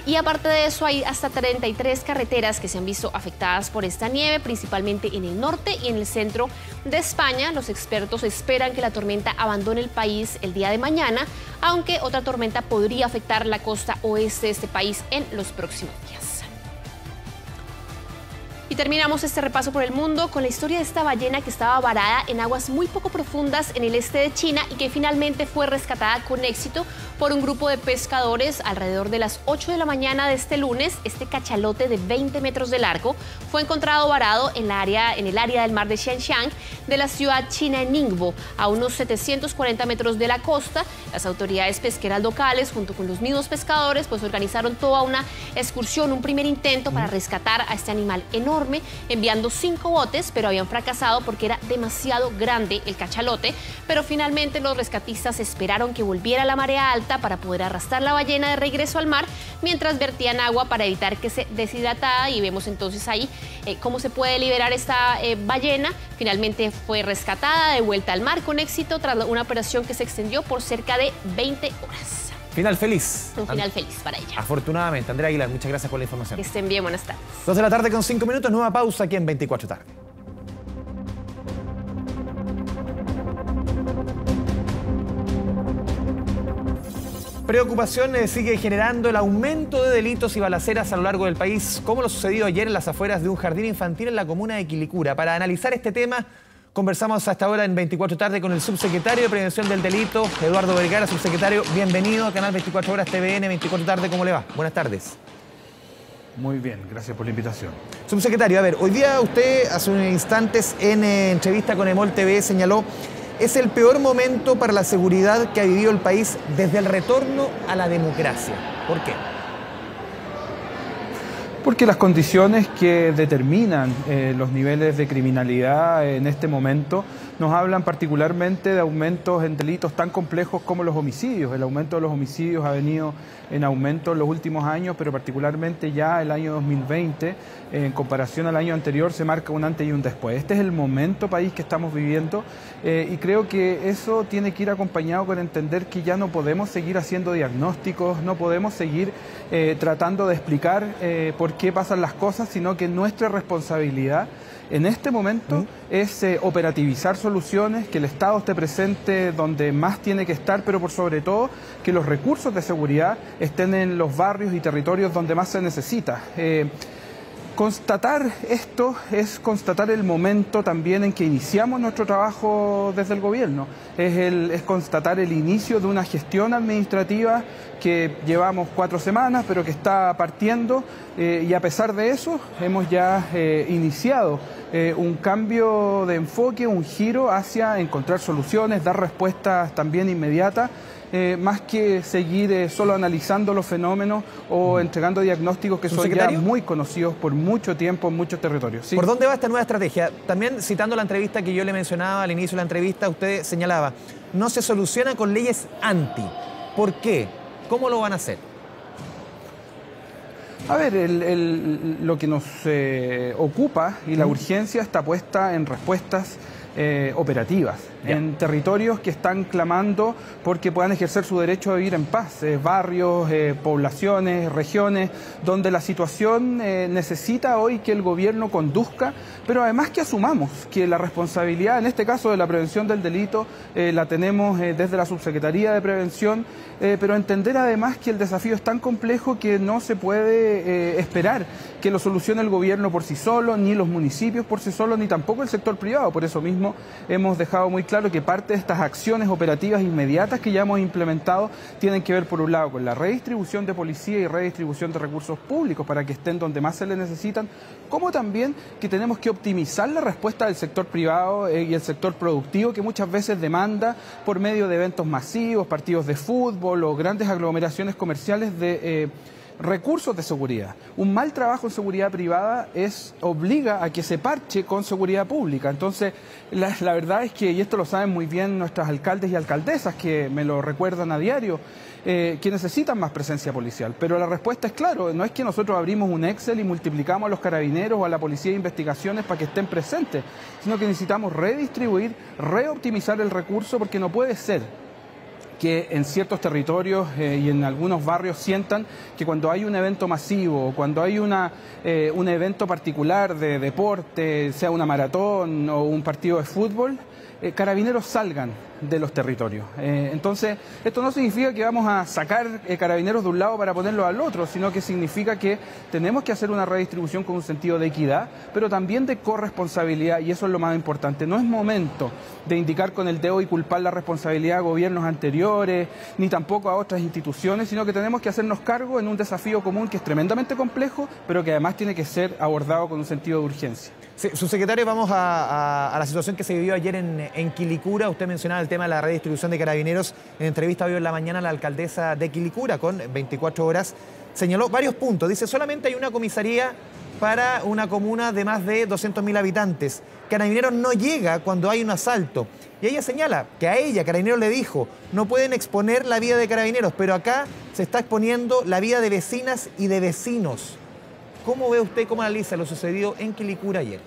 [SPEAKER 15] y aparte de eso hay hasta 33 carreteras que se han visto afectadas por esta nieve, principalmente en el norte y en el centro de España. Los expertos esperan que la tormenta abandone el país el día de mañana, aunque otra tormenta podría afectar la costa oeste de este país en los próximos días. Y terminamos este repaso por el mundo con la historia de esta ballena que estaba varada en aguas muy poco profundas en el este de China y que finalmente fue rescatada con éxito por un grupo de pescadores alrededor de las 8 de la mañana de este lunes. Este cachalote de 20 metros de largo fue encontrado varado en el área del mar de Xiangshan de la ciudad china de Ningbo, a unos 740 metros de la costa. Las autoridades pesqueras locales, junto con los mismos pescadores, pues organizaron toda una excursión, un primer intento para rescatar a este animal enorme, enviando 5 botes, pero habían fracasado porque era demasiado grande el cachalote. Pero finalmente los rescatistas esperaron que volviera la marea alta alta para poder arrastrar la ballena de regreso al mar mientras vertían agua para evitar que se deshidratara, y vemos entonces ahí cómo se puede liberar esta ballena. Finalmente fue rescatada, de vuelta al mar con éxito tras una operación que se extendió por cerca de 20 horas.
[SPEAKER 1] Final feliz.
[SPEAKER 15] Un final feliz para ella.
[SPEAKER 1] Afortunadamente. Andrea Aguilar, muchas gracias por la información.
[SPEAKER 15] Que estén bien, buenas tardes.
[SPEAKER 1] 2 de la tarde con 5 minutos, nueva pausa aquí en 24 tarde. Preocupación sigue generando el aumento de delitos y balaceras a lo largo del país, como lo sucedido ayer en las afueras de un jardín infantil en la comuna de Quilicura. Para analizar este tema, conversamos hasta ahora en 24 tarde con el subsecretario de Prevención del Delito, Eduardo Vergara. Subsecretario, bienvenido a Canal 24 Horas TVN 24 tarde. ¿Cómo le va? Buenas tardes.
[SPEAKER 13] Muy bien, gracias por la invitación.
[SPEAKER 1] Subsecretario, a ver, hoy día usted hace unos instantes en entrevista con EMOL TV señaló: es el peor momento para la seguridad que ha vivido el país desde el retorno a la democracia. ¿Por qué?
[SPEAKER 13] Porque las condiciones que determinan los niveles de criminalidad en este momento nos hablan particularmente de aumentos en delitos tan complejos como los homicidios. El aumento de los homicidios ha venido en aumento en los últimos años, pero particularmente ya el año 2020, en comparación al año anterior, se marca un antes y un después. Este es el momento país que estamos viviendo y creo que eso tiene que ir acompañado con entender que ya no podemos seguir haciendo diagnósticos, no podemos seguir tratando de explicar por qué pasan las cosas, sino que nuestra responsabilidad en este momento es operativizar soluciones, que el Estado esté presente donde más tiene que estar, pero por sobre todo que los recursos de seguridad estén en los barrios y territorios donde más se necesita. Constatar esto es constatar el momento también en que iniciamos nuestro trabajo desde el gobierno. Es constatar el inicio de una gestión administrativa que llevamos 4 semanas, pero que está partiendo, y a pesar de eso hemos ya iniciado un cambio de enfoque, un giro hacia encontrar soluciones, dar respuestas también inmediatas, más que seguir solo analizando los fenómenos o entregando diagnósticos que son ya muy conocidos por mucho tiempo en muchos territorios. ¿Sí?
[SPEAKER 1] ¿Por dónde va esta nueva estrategia? También citando la entrevista que yo le mencionaba al inicio de la entrevista, usted señalaba, no se soluciona con leyes anti. ¿Por qué? ¿Cómo lo van a hacer?
[SPEAKER 13] A ver, lo que nos ocupa y la urgencia está puesta en respuestas operativas, en territorios que están clamando porque puedan ejercer su derecho a vivir en paz, barrios, poblaciones, regiones, donde la situación necesita hoy que el gobierno conduzca, pero además que asumamos que la responsabilidad, en este caso de la prevención del delito, la tenemos desde la Subsecretaría de Prevención, pero entender además que el desafío es tan complejo que no se puede esperar que lo solucione el gobierno por sí solo, ni los municipios por sí solos, ni tampoco el sector privado. Por eso mismo hemos dejado muy claro que parte de estas acciones operativas inmediatas que ya hemos implementado tienen que ver, por un lado, con la redistribución de policía y redistribución de recursos públicos para que estén donde más se les necesitan, como también que tenemos que optimizar la respuesta del sector privado y el sector productivo, que muchas veces demanda por medio de eventos masivos, partidos de fútbol o grandes aglomeraciones comerciales de recursos de seguridad. Un mal trabajo en seguridad privada obliga a que se parche con seguridad pública. Entonces, la verdad es que, y esto lo saben muy bien nuestros alcaldes y alcaldesas, que me lo recuerdan a diario, que necesitan más presencia policial. Pero la respuesta es claro, no es que nosotros abrimos un Excel y multiplicamos a los carabineros o a la policía de investigaciones para que estén presentes, sino que necesitamos redistribuir, reoptimizar el recurso, porque no puede ser que en ciertos territorios y en algunos barrios sientan que cuando hay un evento masivo, cuando hay un evento particular de deporte, sea una maratón o un partido de fútbol, carabineros salgan de los territorios. Entonces, esto no significa que vamos a sacar carabineros de un lado para ponerlos al otro, sino que significa que tenemos que hacer una redistribución con un sentido de equidad, pero también de corresponsabilidad, y eso es lo más importante. No es momento de indicar con el dedo y culpar la responsabilidad a gobiernos anteriores, ni tampoco a otras instituciones, sino que tenemos que hacernos cargo en un desafío común que es tremendamente complejo, pero que además tiene que ser abordado con un sentido de urgencia.
[SPEAKER 1] Sí, subsecretario, vamos a la situación que se vivió ayer en Quilicura. Usted mencionaba el tema de la redistribución de carabineros. En entrevista hoy en la mañana, la alcaldesa de Quilicura, con 24 horas, señaló varios puntos. Dice, solamente hay una comisaría para una comuna de más de 200.000 habitantes. Carabineros no llega cuando hay un asalto. Y ella señala que a ella, Carabineros le dijo, no pueden exponer la vida de Carabineros, pero acá se está exponiendo la vida de vecinas y de vecinos. ¿Cómo ve usted, cómo analiza lo sucedido en Quilicura ayer?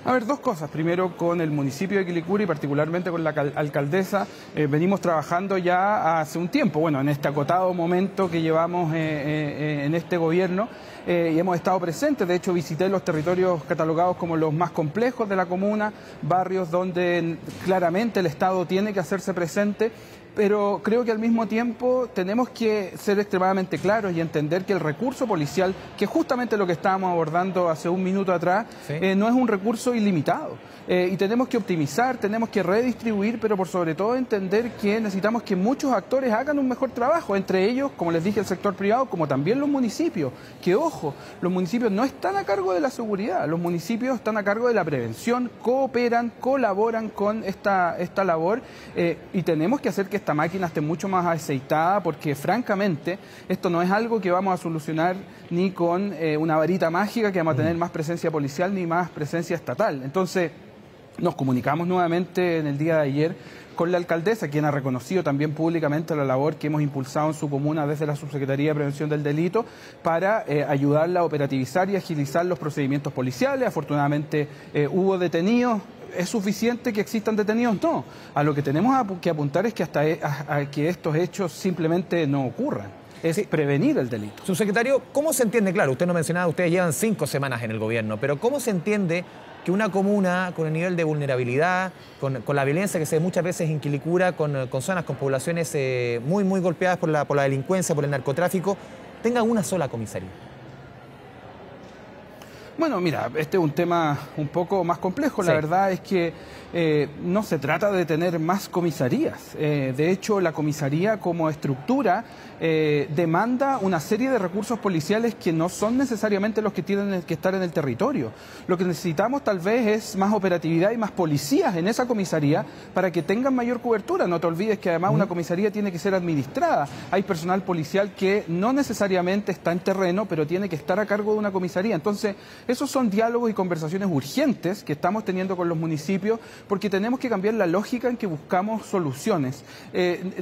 [SPEAKER 13] A ver, dos cosas. Primero, con el municipio de Quilicura y particularmente con la alcaldesa, venimos trabajando ya hace un tiempo, bueno, en este acotado momento que llevamos en este gobierno, y hemos estado presentes. De hecho, visité los territorios catalogados como los más complejos de la comuna, barrios donde claramente el Estado tiene que hacerse presente. Pero creo que al mismo tiempo tenemos que ser extremadamente claros y entender que el recurso policial, que es justamente lo que estábamos abordando hace un minuto atrás, ¿sí? No es un recurso ilimitado. Y tenemos que optimizar, tenemos que redistribuir, pero por sobre todo entender que necesitamos que muchos actores hagan un mejor trabajo, entre ellos, como les dije, el sector privado, como también los municipios. Que ojo, los municipios no están a cargo de la seguridad, los municipios están a cargo de la prevención, cooperan, colaboran con esta labor, y tenemos que hacer que esta máquina esté mucho más aceitada, porque francamente esto no es algo que vamos a solucionar ni con una varita mágica que vamos a tener más presencia policial ni más presencia estatal. Entonces nos comunicamos nuevamente en el día de ayer con la alcaldesa, quien ha reconocido también públicamente la labor que hemos impulsado en su comuna desde la Subsecretaría de Prevención del Delito para ayudarla a operativizar y agilizar los procedimientos policiales. Afortunadamente hubo detenidos. ¿Es suficiente que existan detenidos? No. A lo que tenemos que apuntar es que a que estos hechos simplemente no ocurran. Es prevenir el delito.
[SPEAKER 1] Subsecretario, ¿cómo se entiende? Claro, usted no mencionaba, ustedes llevan 5 semanas en el gobierno, pero ¿cómo se entiende que una comuna con el nivel de vulnerabilidad, con la violencia que se ve muchas veces en Quilicura, con zonas, con poblaciones muy golpeadas por la delincuencia, por el narcotráfico, tenga una sola comisaría?
[SPEAKER 13] Bueno, mira, este es un tema un poco más complejo. La verdad es que no se trata de tener más comisarías. De hecho, la comisaría como estructura demanda una serie de recursos policiales que no son necesariamente los que tienen que estar en el territorio. Lo que necesitamos tal vez es más operatividad y más policías en esa comisaría para que tengan mayor cobertura. No te olvides que además una comisaría tiene que ser administrada. Hay personal policial que no necesariamente está en terreno, pero tiene que estar a cargo de una comisaría. Entonces, esos son diálogos y conversaciones urgentes que estamos teniendo con los municipios, porque tenemos que cambiar la lógica en que buscamos soluciones.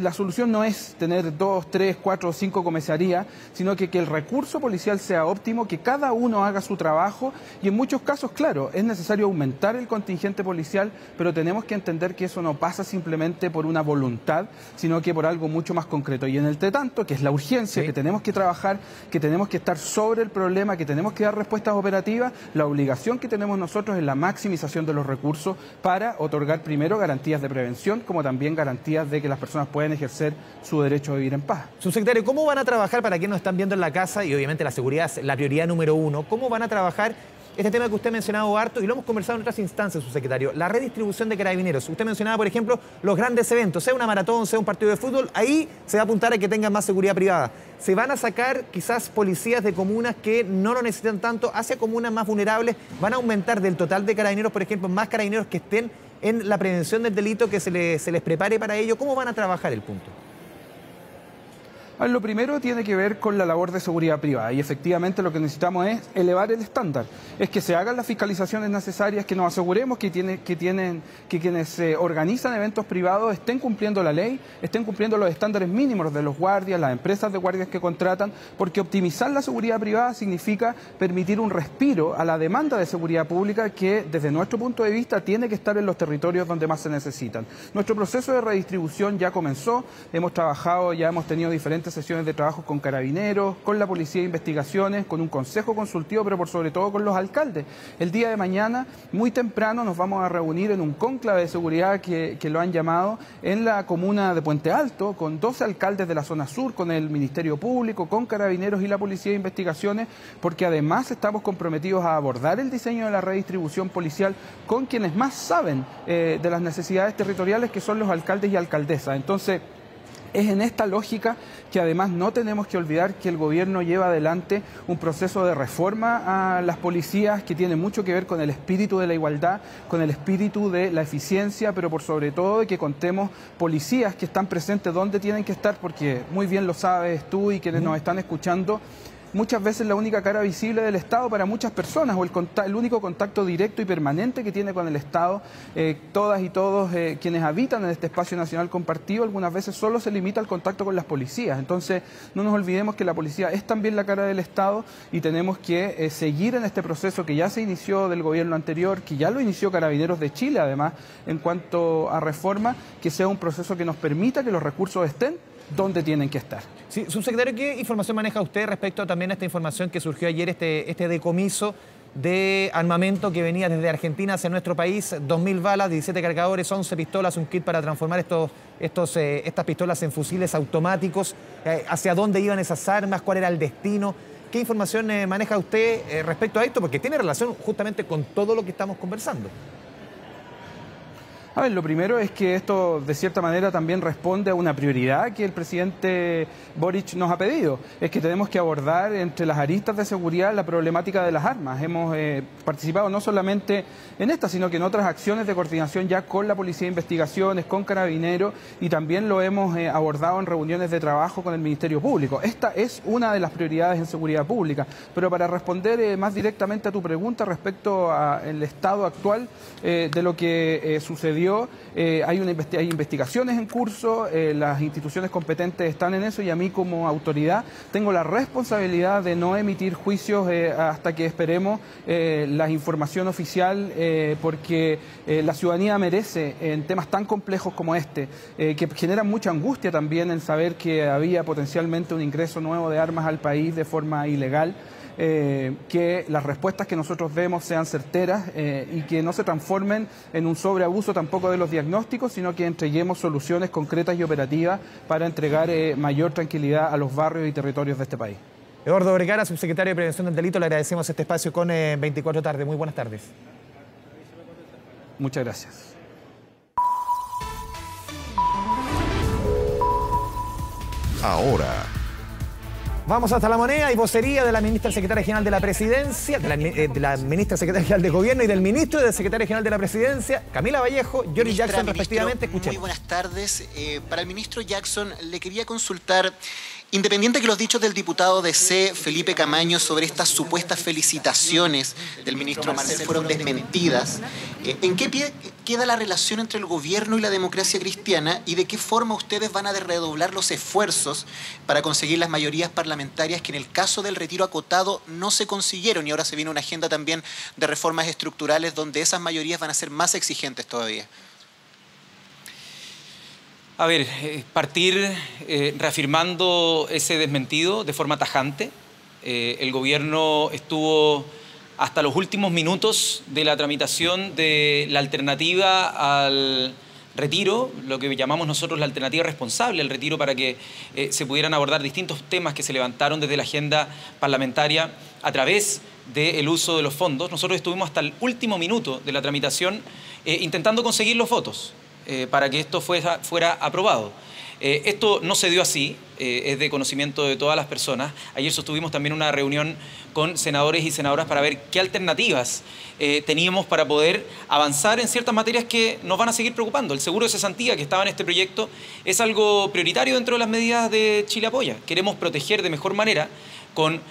[SPEAKER 13] La solución no es tener 2, 3, 4 o 5 comisarías, sino que el recurso policial sea óptimo, que cada uno haga su trabajo, y en muchos casos, claro, es necesario aumentar el contingente policial, pero tenemos que entender que eso no pasa simplemente por una voluntad, sino que por algo mucho más concreto. Y en el entretanto, que es la urgencia, que tenemos que trabajar, que tenemos que estar sobre el problema, que tenemos que dar respuestas operativas, la obligación que tenemos nosotros es la maximización de los recursos para otorgar primero garantías de prevención, como también garantías de que las personas puedan ejercer su derecho a vivir en paz.
[SPEAKER 1] Subsecretario, ¿cómo van a trabajar, para quienes nos están viendo en la casa, y obviamente la seguridad es la prioridad número 1, cómo van a trabajar este tema que usted ha mencionado harto y lo hemos conversado en otras instancias, subsecretario, la redistribución de carabineros? Usted mencionaba, por ejemplo, los grandes eventos, sea una maratón, sea un partido de fútbol, ahí se va a apuntar a que tengan más seguridad privada. Se van a sacar quizás policías de comunas que no lo necesitan tanto hacia comunas más vulnerables, van a aumentar del total de carabineros, por ejemplo, más carabineros que estén en la prevención del delito, que se les prepare para ello. ¿Cómo van a trabajar el punto?
[SPEAKER 13] Lo primero tiene que ver con la labor de seguridad privada, y efectivamente lo que necesitamos es elevar el estándar, es que se hagan las fiscalizaciones necesarias, que nos aseguremos que quienes organizan eventos privados estén cumpliendo la ley, estén cumpliendo los estándares mínimos de los guardias, las empresas de guardias que contratan, porque optimizar la seguridad privada significa permitir un respiro a la demanda de seguridad pública que desde nuestro punto de vista tiene que estar en los territorios donde más se necesitan. Nuestro proceso de redistribución ya comenzó, hemos trabajado, ya hemos tenido diferentes sesiones de trabajo con Carabineros, con la Policía de Investigaciones, con un consejo consultivo, pero por sobre todo con los alcaldes. El día de mañana, muy temprano, nos vamos a reunir en un cónclave de seguridad que lo han llamado en la comuna de Puente Alto, con 12 alcaldes de la zona sur, con el Ministerio Público, con Carabineros y la Policía de Investigaciones, porque además estamos comprometidos a abordar el diseño de la redistribución policial con quienes más saben de las necesidades territoriales, que son los alcaldes y alcaldesas. Entonces, es en esta lógica que además no tenemos que olvidar que el gobierno lleva adelante un proceso de reforma a las policías que tiene mucho que ver con el espíritu de la igualdad, con el espíritu de la eficiencia, pero por sobre todo de que contemos policías que están presentes donde tienen que estar, porque muy bien lo sabes tú y quienes nos están escuchando, muchas veces la única cara visible del Estado para muchas personas, o el único contacto directo y permanente que tiene con el Estado. Todas y todos quienes habitan en este espacio nacional compartido, algunas veces solo se limita al contacto con las policías. Entonces, no nos olvidemos que la policía es también la cara del Estado y tenemos que seguir en este proceso que ya se inició del gobierno anterior, que ya lo inició Carabineros de Chile, además, en cuanto a reforma, que sea un proceso que nos permita que los recursos estén donde tienen que estar.
[SPEAKER 1] Sí, subsecretario, ¿qué información maneja usted respecto también a esta información que surgió ayer, este decomiso de armamento que venía desde Argentina hacia nuestro país? 2.000 balas, 17 cargadores, 11 pistolas, un kit para transformar estas pistolas en fusiles automáticos. ¿Hacia dónde iban esas armas? ¿Cuál era el destino? ¿Qué información maneja usted respecto a esto? Porque tiene relación justamente con todo lo que estamos conversando.
[SPEAKER 13] A ver, lo primero es que esto de cierta manera también responde a una prioridad que el presidente Boric nos ha pedido. Es que tenemos que abordar entre las aristas de seguridad la problemática de las armas. Hemos participado no solamente en esta, sino que en otras acciones de coordinación ya con la Policía de Investigaciones, con Carabineros, y también lo hemos abordado en reuniones de trabajo con el Ministerio Público. Esta es una de las prioridades en seguridad pública. Pero para responder más directamente a tu pregunta respecto al estado actual de lo que sucedió, hay investigaciones en curso, las instituciones competentes están en eso y a mí como autoridad tengo la responsabilidad de no emitir juicios hasta que esperemos la información oficial, porque la ciudadanía merece en temas tan complejos como este, que generan mucha angustia también en saber que había potencialmente un ingreso nuevo de armas al país de forma ilegal. Que las respuestas que nosotros demos sean certeras y que no se transformen en un sobreabuso tampoco de los diagnósticos, sino que entreguemos soluciones concretas y operativas para entregar mayor tranquilidad a los barrios y territorios de este país.
[SPEAKER 1] Eduardo Vergara, subsecretario de Prevención del Delito, le agradecemos este espacio con 24 tarde. Muy buenas tardes.
[SPEAKER 13] Muchas gracias.
[SPEAKER 2] Ahora
[SPEAKER 1] vamos hasta La Moneda y vocería de la ministra secretaria general de la Presidencia, de la ministra secretaria general de Gobierno y del ministro y del secretario general de la Presidencia, Camila Vallejo, Giorgi Jackson, respectivamente. Escuchemos.
[SPEAKER 14] Muy buenas tardes. Para el ministro Jackson, le quería consultar, independiente que los dichos del diputado de C, Felipe Camaño, sobre estas supuestas felicitaciones del ministro Marcel fueron desmentidas, ¿en qué pie queda la relación entre el gobierno y la democracia cristiana y de qué forma ustedes van a redoblar los esfuerzos para conseguir las mayorías parlamentarias que en el caso del retiro acotado no se consiguieron y ahora se viene una agenda también de reformas estructurales donde esas mayorías van a ser más exigentes todavía?
[SPEAKER 17] A ver, partir reafirmando ese desmentido de forma tajante. El gobierno estuvo hasta los últimos minutos de la tramitación de la alternativa al retiro, lo que llamamos nosotros la alternativa responsable al retiro, para que se pudieran abordar distintos temas que se levantaron desde la agenda parlamentaria a través del uso de los fondos. Nosotros estuvimos hasta el último minuto de la tramitación intentando conseguir los votos para que esto fuera aprobado. Esto no se dio así, es de conocimiento de todas las personas. Ayer sostuvimos también una reunión con senadores y senadoras para ver qué alternativas teníamos para poder avanzar en ciertas materias que nos van a seguir preocupando. El seguro de cesantía que estaba en este proyecto es algo prioritario dentro de las medidas de Chile Apoya. Queremos proteger de mejor manera, con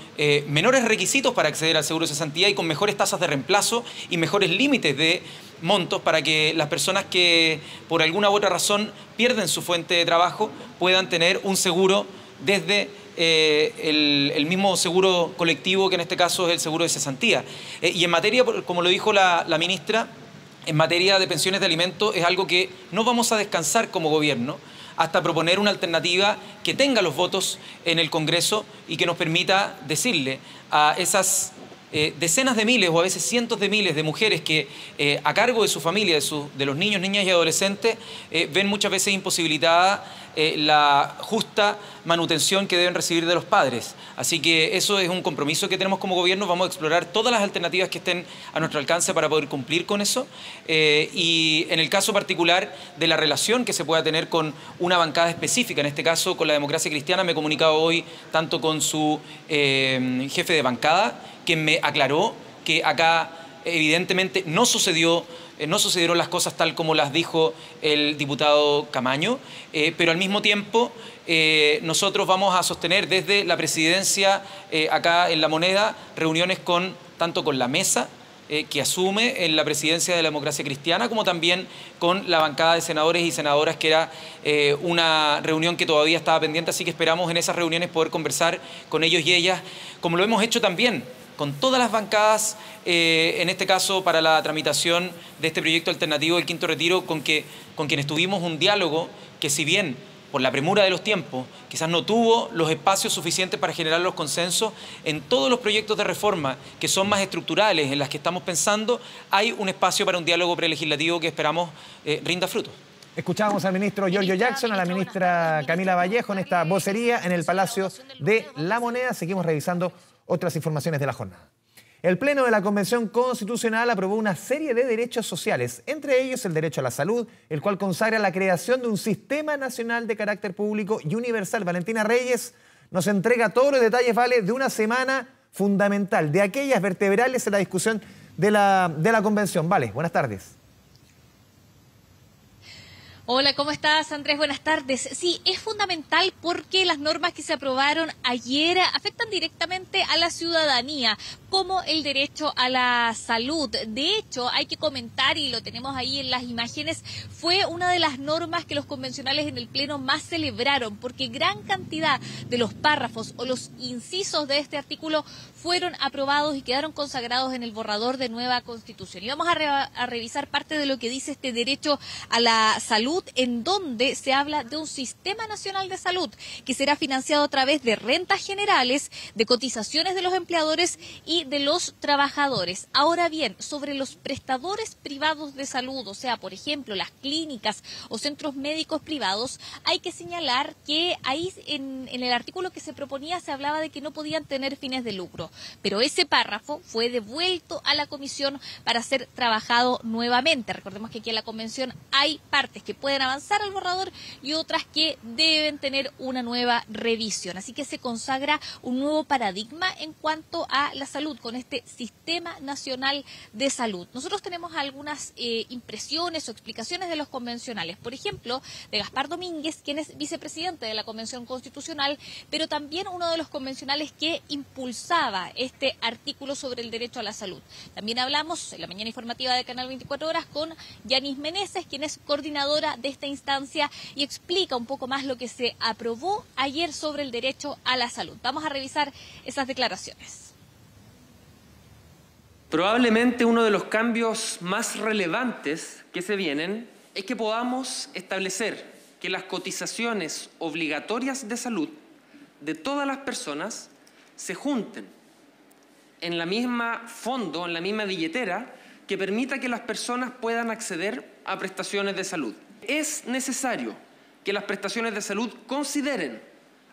[SPEAKER 17] menores requisitos para acceder al seguro de cesantía y con mejores tasas de reemplazo y mejores límites de montos para que las personas que por alguna u otra razón pierden su fuente de trabajo puedan tener un seguro desde el mismo seguro colectivo, que en este caso es el seguro de cesantía. Y en materia, como lo dijo la ministra, en materia de pensiones de alimentos es algo que no vamos a descansar como gobierno hasta proponer una alternativa que tenga los votos en el Congreso y que nos permita decirle a esas decenas de miles o a veces cientos de miles de mujeres que a cargo de su familia, de los niños, niñas y adolescentes, ven muchas veces imposibilitada la justa manutención que deben recibir de los padres. Así que eso es un compromiso que tenemos como gobierno. Vamos a explorar todas las alternativas que estén a nuestro alcance para poder cumplir con eso. Y en el caso particular de la relación que se pueda tener con una bancada específica, en este caso con la Democracia Cristiana, me he comunicado hoy tanto con su jefe de bancada, quien me aclaró que acá evidentemente no sucedieron las cosas tal como las dijo el diputado Camaño, pero al mismo tiempo nosotros vamos a sostener desde la presidencia acá en La Moneda reuniones tanto con la mesa que asume en la presidencia de la Democracia Cristiana, como también con la bancada de senadores y senadoras, que era una reunión que todavía estaba pendiente, así que esperamos en esas reuniones poder conversar con ellos y ellas, como lo hemos hecho también con todas las bancadas, en este caso para la tramitación de este proyecto alternativo del Quinto Retiro, con quienes tuvimos un diálogo que, si bien por la premura de los tiempos, quizás no tuvo los espacios suficientes para generar los consensos, en todos los proyectos de reforma que son más estructurales, en las que estamos pensando, hay un espacio para un diálogo prelegislativo que esperamos rinda frutos.
[SPEAKER 1] Escuchábamos al ministro Giorgio Jackson, a la ministra Camila Vallejo en esta vocería en el Palacio de La Moneda. Seguimos revisando otras informaciones de la jornada. El Pleno de la Convención Constitucional aprobó una serie de derechos sociales, entre ellos el derecho a la salud, el cual consagra la creación de un sistema nacional de carácter público y universal. Valentina Reyes nos entrega todos los detalles, Vale, de una semana fundamental, de aquellas vertebrales en la discusión de la Convención. Vale, buenas tardes.
[SPEAKER 19] Hola, ¿cómo estás, Andrés? Buenas tardes. Sí, es fundamental porque las normas que se aprobaron ayer afectan directamente a la ciudadanía, como el derecho a la salud. De hecho, hay que comentar, y lo tenemos ahí en las imágenes, fue una de las normas que los convencionales en el Pleno más celebraron, porque gran cantidad de los párrafos o los incisos de este artículo fueron aprobados y quedaron consagrados en el borrador de nueva Constitución. Y vamos a revisar parte de lo que dice este derecho a la salud, en donde se habla de un sistema nacional de salud que será financiado a través de rentas generales, de cotizaciones de los empleadores y de los trabajadores. Ahora bien, sobre los prestadores privados de salud, o sea, por ejemplo, las clínicas o centros médicos privados, hay que señalar que ahí en el artículo que se proponía se hablaba de que no podían tener fines de lucro, pero ese párrafo fue devuelto a la Comisión para ser trabajado nuevamente. Recordemos que aquí en la Convención hay partes que pueden avanzar al borrador y otras que deben tener una nueva revisión. Así que se consagra un nuevo paradigma en cuanto a la salud con este Sistema Nacional de Salud. Nosotros tenemos algunas impresiones o explicaciones de los convencionales. Por ejemplo, de Gaspar Domínguez, quien es vicepresidente de la Convención Constitucional, pero también uno de los convencionales que impulsaba este artículo sobre el derecho a la salud. También hablamos en la mañana informativa de Canal 24 Horas con Yanis Meneses, quien es coordinadora de esta instancia y explica un poco más lo que se aprobó ayer sobre el derecho a la salud. Vamos a revisar esas declaraciones.
[SPEAKER 20] Probablemente uno de los cambios más relevantes que se vienen es que podamos establecer que las cotizaciones obligatorias de salud de todas las personas se junten en la misma fondo, en la misma billetera, que permita que las personas puedan acceder a prestaciones de salud. Es necesario que las prestaciones de salud consideren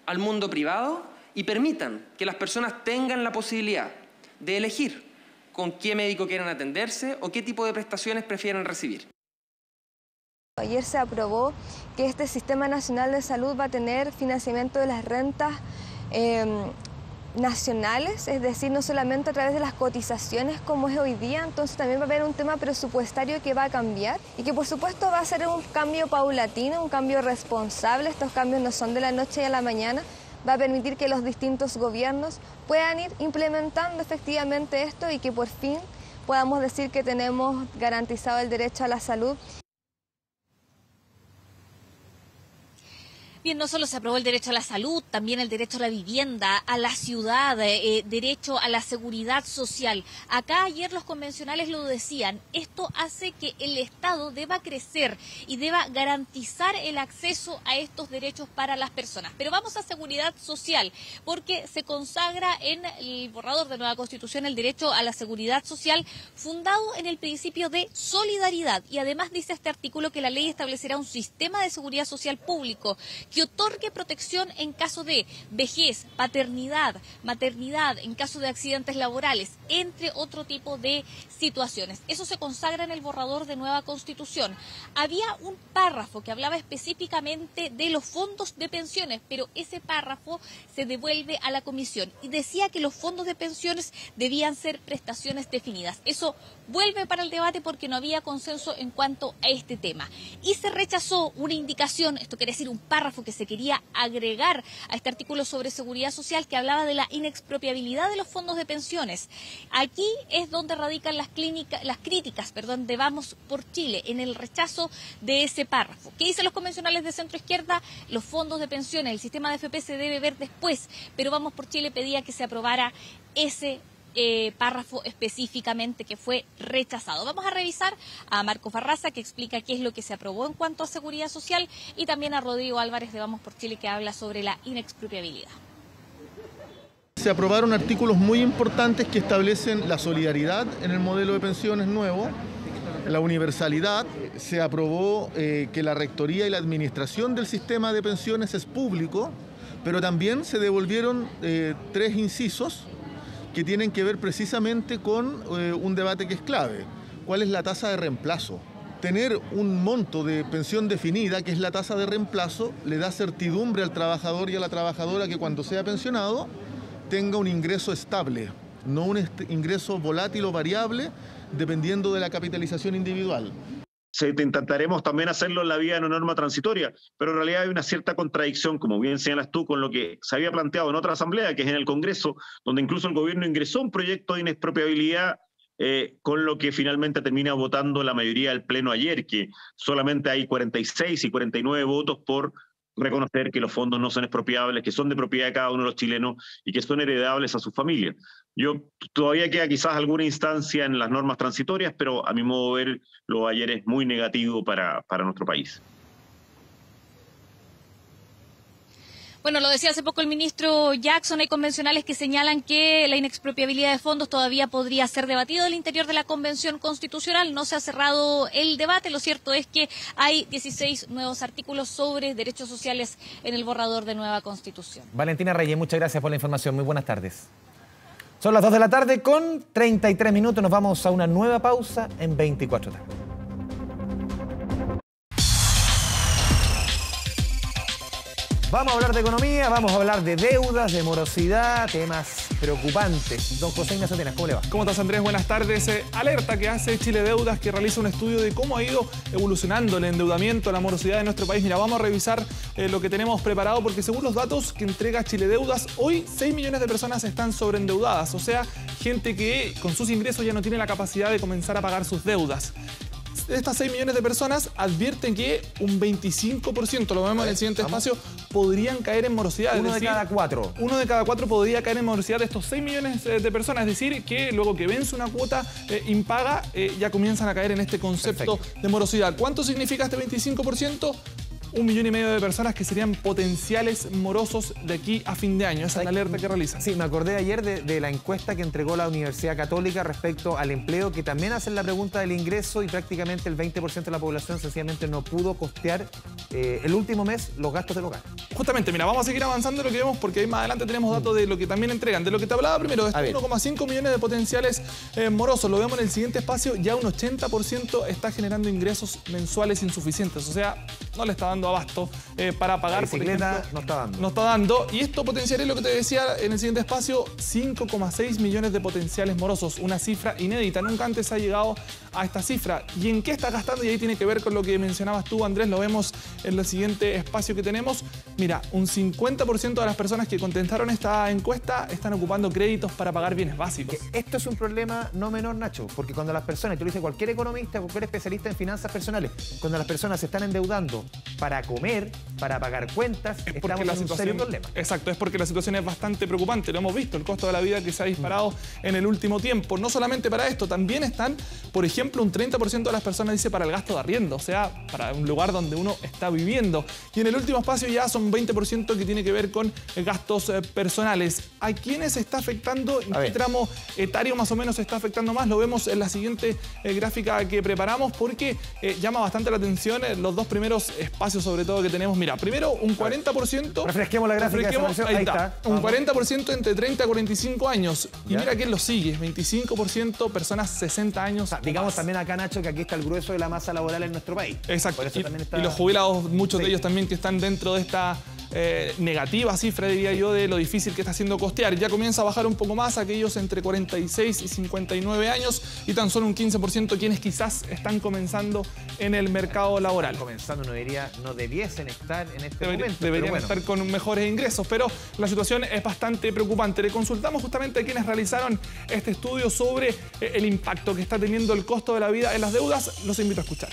[SPEAKER 20] al mundo privado y permitan que las personas tengan la posibilidad de elegir con qué médico quieren atenderse o qué tipo de prestaciones prefieren recibir.
[SPEAKER 21] Ayer se aprobó que este Sistema Nacional de Salud va a tener financiamiento de las rentas nacionales, es decir, no solamente a través de las cotizaciones como es hoy día, entonces también va a haber un tema presupuestario que va a cambiar y que por supuesto va a ser un cambio paulatino, un cambio responsable. Estos cambios no son de la noche a la mañana, va a permitir que los distintos gobiernos puedan ir implementando efectivamente esto y que por fin podamos decir que tenemos garantizado el derecho a la salud.
[SPEAKER 19] Bien, no solo se aprobó el derecho a la salud, también el derecho a la vivienda, a la ciudad, derecho a la seguridad social. Acá ayer los convencionales lo decían, esto hace que el Estado deba crecer y deba garantizar el acceso a estos derechos para las personas. Pero vamos a seguridad social, porque se consagra en el borrador de nueva Constitución el derecho a la seguridad social fundado en el principio de solidaridad. Y además dice este artículo que la ley establecerá un sistema de seguridad social público que otorgue protección en caso de vejez, paternidad, maternidad, en caso de accidentes laborales, entre otro tipo de situaciones. Eso se consagra en el borrador de nueva Constitución. Había un párrafo que hablaba específicamente de los fondos de pensiones, pero ese párrafo se devuelve a la Comisión y decía que los fondos de pensiones debían ser prestaciones definidas. Eso vuelve para el debate porque no había consenso en cuanto a este tema. Y se rechazó una indicación, esto quiere decir un párrafo que se quería agregar a este artículo sobre seguridad social que hablaba de la inexpropiabilidad de los fondos de pensiones. Aquí es donde radican las críticas de Vamos por Chile, en el rechazo de ese párrafo. ¿Qué dicen los convencionales de centro izquierda? Los fondos de pensiones, el sistema de AFP se debe ver después, pero Vamos por Chile pedía que se aprobara ese párrafo específicamente que fue rechazado. Vamos a revisar a Marcos Barraza, que explica qué es lo que se aprobó en cuanto a seguridad social, y también a Rodrigo Álvarez de Vamos por Chile, que habla sobre la inexpropiabilidad.
[SPEAKER 3] Se aprobaron artículos muy importantes que establecen la solidaridad en el modelo de pensiones nuevo, la universalidad. Se aprobó que la rectoría y la administración del sistema de pensiones es público, pero también se devolvieron 3 incisos que tienen que ver precisamente con un debate que es clave. ¿Cuál es la tasa de reemplazo? Tener un monto de pensión definida, que es la tasa de reemplazo, le da certidumbre al trabajador y a la trabajadora que cuando sea pensionado tenga un ingreso estable, no un ingreso volátil o variable dependiendo de la capitalización individual.
[SPEAKER 4] Intentaremos también hacerlo en la vía de una norma transitoria, pero en realidad hay una cierta contradicción, como bien señalas tú, con lo que se había planteado en otra asamblea, que es en el Congreso, donde incluso el gobierno ingresó un proyecto de inexpropiabilidad con lo que finalmente termina votando la mayoría del Pleno ayer, que solamente hay 46 y 49 votos por reconocer que los fondos no son expropiables, que son de propiedad de cada uno de los chilenos y que son heredables a sus familias. Todavía queda quizás alguna instancia en las normas transitorias, pero a mi modo de ver, lo de ayer es muy negativo para nuestro país.
[SPEAKER 19] Bueno, lo decía hace poco el ministro Jackson, hay convencionales que señalan que la inexpropiabilidad de fondos todavía podría ser debatido al interior de la Convención Constitucional. No se ha cerrado el debate, lo cierto es que hay 16 nuevos artículos sobre derechos sociales en el borrador de nueva Constitución.
[SPEAKER 1] Valentina Reyes, muchas gracias por la información, muy buenas tardes. Son las 2 de la tarde con 33 minutos, nos vamos a una nueva pausa en 24 tardes. Vamos a hablar de economía, vamos a hablar de deudas, de morosidad, temas preocupantes. Don José Ignacio Atenas, ¿cómo le va?
[SPEAKER 16] ¿Cómo estás, Andrés? Buenas tardes. Alerta que hace Chile Deudas, que realiza un estudio de cómo ha ido evolucionando el endeudamiento, la morosidad de nuestro país. Mira, vamos a revisar lo que tenemos preparado, porque según los datos que entrega Chile Deudas, hoy 6 millones de personas están sobreendeudadas. O sea, gente que con sus ingresos ya no tiene la capacidad de comenzar a pagar sus deudas. De estas 6 millones de personas advierten que un 25%, lo vemos en el siguiente espacio, podrían caer en morosidad.
[SPEAKER 1] Uno de cada 4.
[SPEAKER 16] Uno de cada 4 podría caer en morosidad de estos 6 millones de personas. Es decir, que luego que vence una cuota impaga, ya comienzan a caer en este concepto de morosidad. ¿Cuánto significa este 25%? 1,5 millones de personas que serían potenciales morosos de aquí a fin de año. Esa es la alerta que realizan.
[SPEAKER 1] Sí, me acordé ayer de la encuesta que entregó la Universidad Católica respecto al empleo, que también hacen la pregunta del ingreso y prácticamente el 20% de la población sencillamente no pudo costear el último mes los gastos del hogar.
[SPEAKER 16] Justamente, mira, vamos a seguir avanzando en lo que vemos porque ahí más adelante tenemos datos de lo que también entregan. De lo que te hablaba primero, de 1,5 millones de potenciales morosos. Lo vemos en el siguiente espacio, ya un 80% está generando ingresos mensuales insuficientes. O sea, no le está dando abasto para pagar,
[SPEAKER 1] la bicicleta,
[SPEAKER 16] por ejemplo,
[SPEAKER 1] no está dando.
[SPEAKER 16] No está dando. Y esto potenciaría lo que te decía en el siguiente espacio, 5,6 millones de potenciales morosos. Una cifra inédita. Nunca antes ha llegado a esta cifra. ¿Y en qué está gastando? Y ahí tiene que ver con lo que mencionabas tú, Andrés. Lo vemos en el siguiente espacio que tenemos. Mira, un 50% de las personas que contestaron esta encuesta están ocupando créditos para pagar bienes básicos.
[SPEAKER 1] Esto es un problema no menor, Nacho, porque cuando las personas, tú lo dices cualquier economista, cualquier especialista en finanzas personales, cuando las personas se están endeudando para comer, para pagar cuentas, estamos en un serio problema.
[SPEAKER 16] Exacto, es porque la situación es bastante preocupante. Lo hemos visto, el costo de la vida que se ha disparado en el último tiempo. No solamente para esto, también están, por ejemplo, un 30% de las personas dice para el gasto de arriendo, o sea, para un lugar donde uno está viviendo. Y en el último espacio ya son 20% que tiene que ver con gastos personales. ¿A quiénes está afectando? ¿En qué tramo etario más o menos está afectando más? Lo vemos en la siguiente gráfica que preparamos, porque llama bastante la atención los dos primeros espacios, sobre todo, que tenemos. Mira, primero un 40%.
[SPEAKER 1] Refresquemos la gráfica.
[SPEAKER 16] Ahí está. Un 40% entre 30 y 45 años. Y mira quién lo sigue. 25% personas 60 años.
[SPEAKER 1] Digamos también acá, Nacho, que aquí está el grueso de la masa laboral en nuestro país.
[SPEAKER 16] Exacto.
[SPEAKER 1] Por eso también está...
[SPEAKER 16] Y los jubilados, muchos de ellos también que están dentro de esta negativa cifra, diría yo, de lo difícil que está haciendo costear. Ya comienza a bajar un poco más aquellos entre 46 y 59 años y tan solo un 15% quienes quizás están comenzando en el mercado laboral.
[SPEAKER 1] Comenzando, no debiesen estar en este momento.
[SPEAKER 16] Deberían estar con mejores ingresos, pero la situación es bastante preocupante. Le consultamos justamente a quienes realizaron este estudio sobre el impacto que está teniendo el costo de la vida en las deudas. Los invito a escuchar.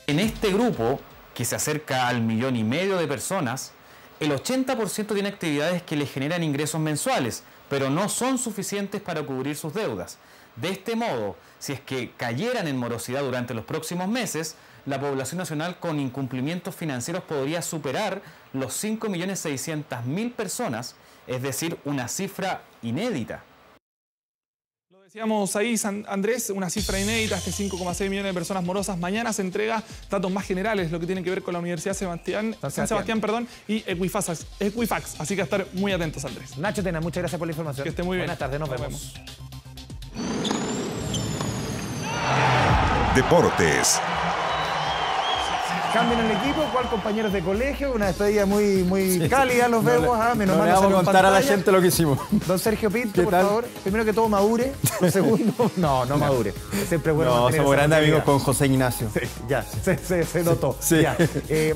[SPEAKER 7] En este grupo, que se acerca al 1,5 millones de personas, el 80% tiene actividades que le generan ingresos mensuales, pero no son suficientes para cubrir sus deudas. De este modo, si es que cayeran en morosidad durante los próximos meses, la población nacional con incumplimientos financieros podría superar los 5.600.000 personas, es decir, una cifra inédita.
[SPEAKER 16] Decíamos ahí, Andrés, una cifra inédita, 5,6 millones de personas morosas. Mañana se entrega datos más generales, lo que tiene que ver con la Universidad San Sebastián, y Equifax. Así que a estar muy atentos, Andrés.
[SPEAKER 1] Nacho Tena, muchas gracias por la información.
[SPEAKER 16] Que esté muy bien.
[SPEAKER 1] Buenas tardes, nos vemos.
[SPEAKER 2] Deportes.
[SPEAKER 1] Cambian el equipo, ¿cuál compañeros de colegio? Una despedida muy cálida, los vemos. Menos mal
[SPEAKER 18] le vamos a contar a la gente lo que hicimos.
[SPEAKER 1] Don Sergio Pinto, por favor. Primero que todo, madure. Lo segundo, no madure. Siempre es bueno.
[SPEAKER 18] No, somos grandes amigos con José Ignacio.
[SPEAKER 1] Sí, ya, se notó.
[SPEAKER 18] Sí.
[SPEAKER 1] Ya.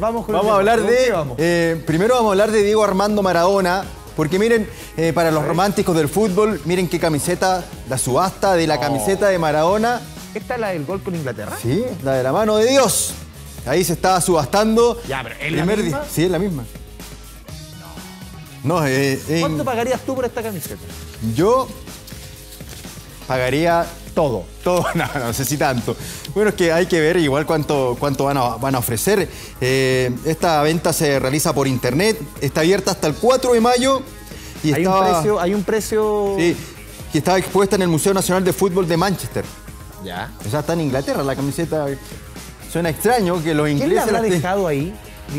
[SPEAKER 1] Vamos
[SPEAKER 18] a hablar de... primero vamos a hablar de Diego Armando Maradona. Porque miren, para los románticos del fútbol, miren qué camiseta, la subasta de la camiseta de Maradona.
[SPEAKER 1] ¿Esta es la del gol con Inglaterra?
[SPEAKER 18] Sí, la de la mano de Dios. Ahí se estaba subastando.
[SPEAKER 1] Ya, pero ¿es la misma?
[SPEAKER 18] Sí, es la misma. No,
[SPEAKER 1] ¿cuánto pagarías tú por esta camiseta?
[SPEAKER 18] Yo pagaría todo. No sé si tanto. Bueno, es que hay que ver igual cuánto van a ofrecer. Esta venta se realiza por internet. Está abierta hasta el 4 de mayo. Y
[SPEAKER 1] hay un precio...
[SPEAKER 18] Sí, que estaba expuesta en el Museo Nacional de Fútbol de Manchester.
[SPEAKER 1] Ya.
[SPEAKER 18] O sea, está en Inglaterra la camiseta. Suena extraño que los ingleses...
[SPEAKER 1] ¿Quién la habrá dejado ahí?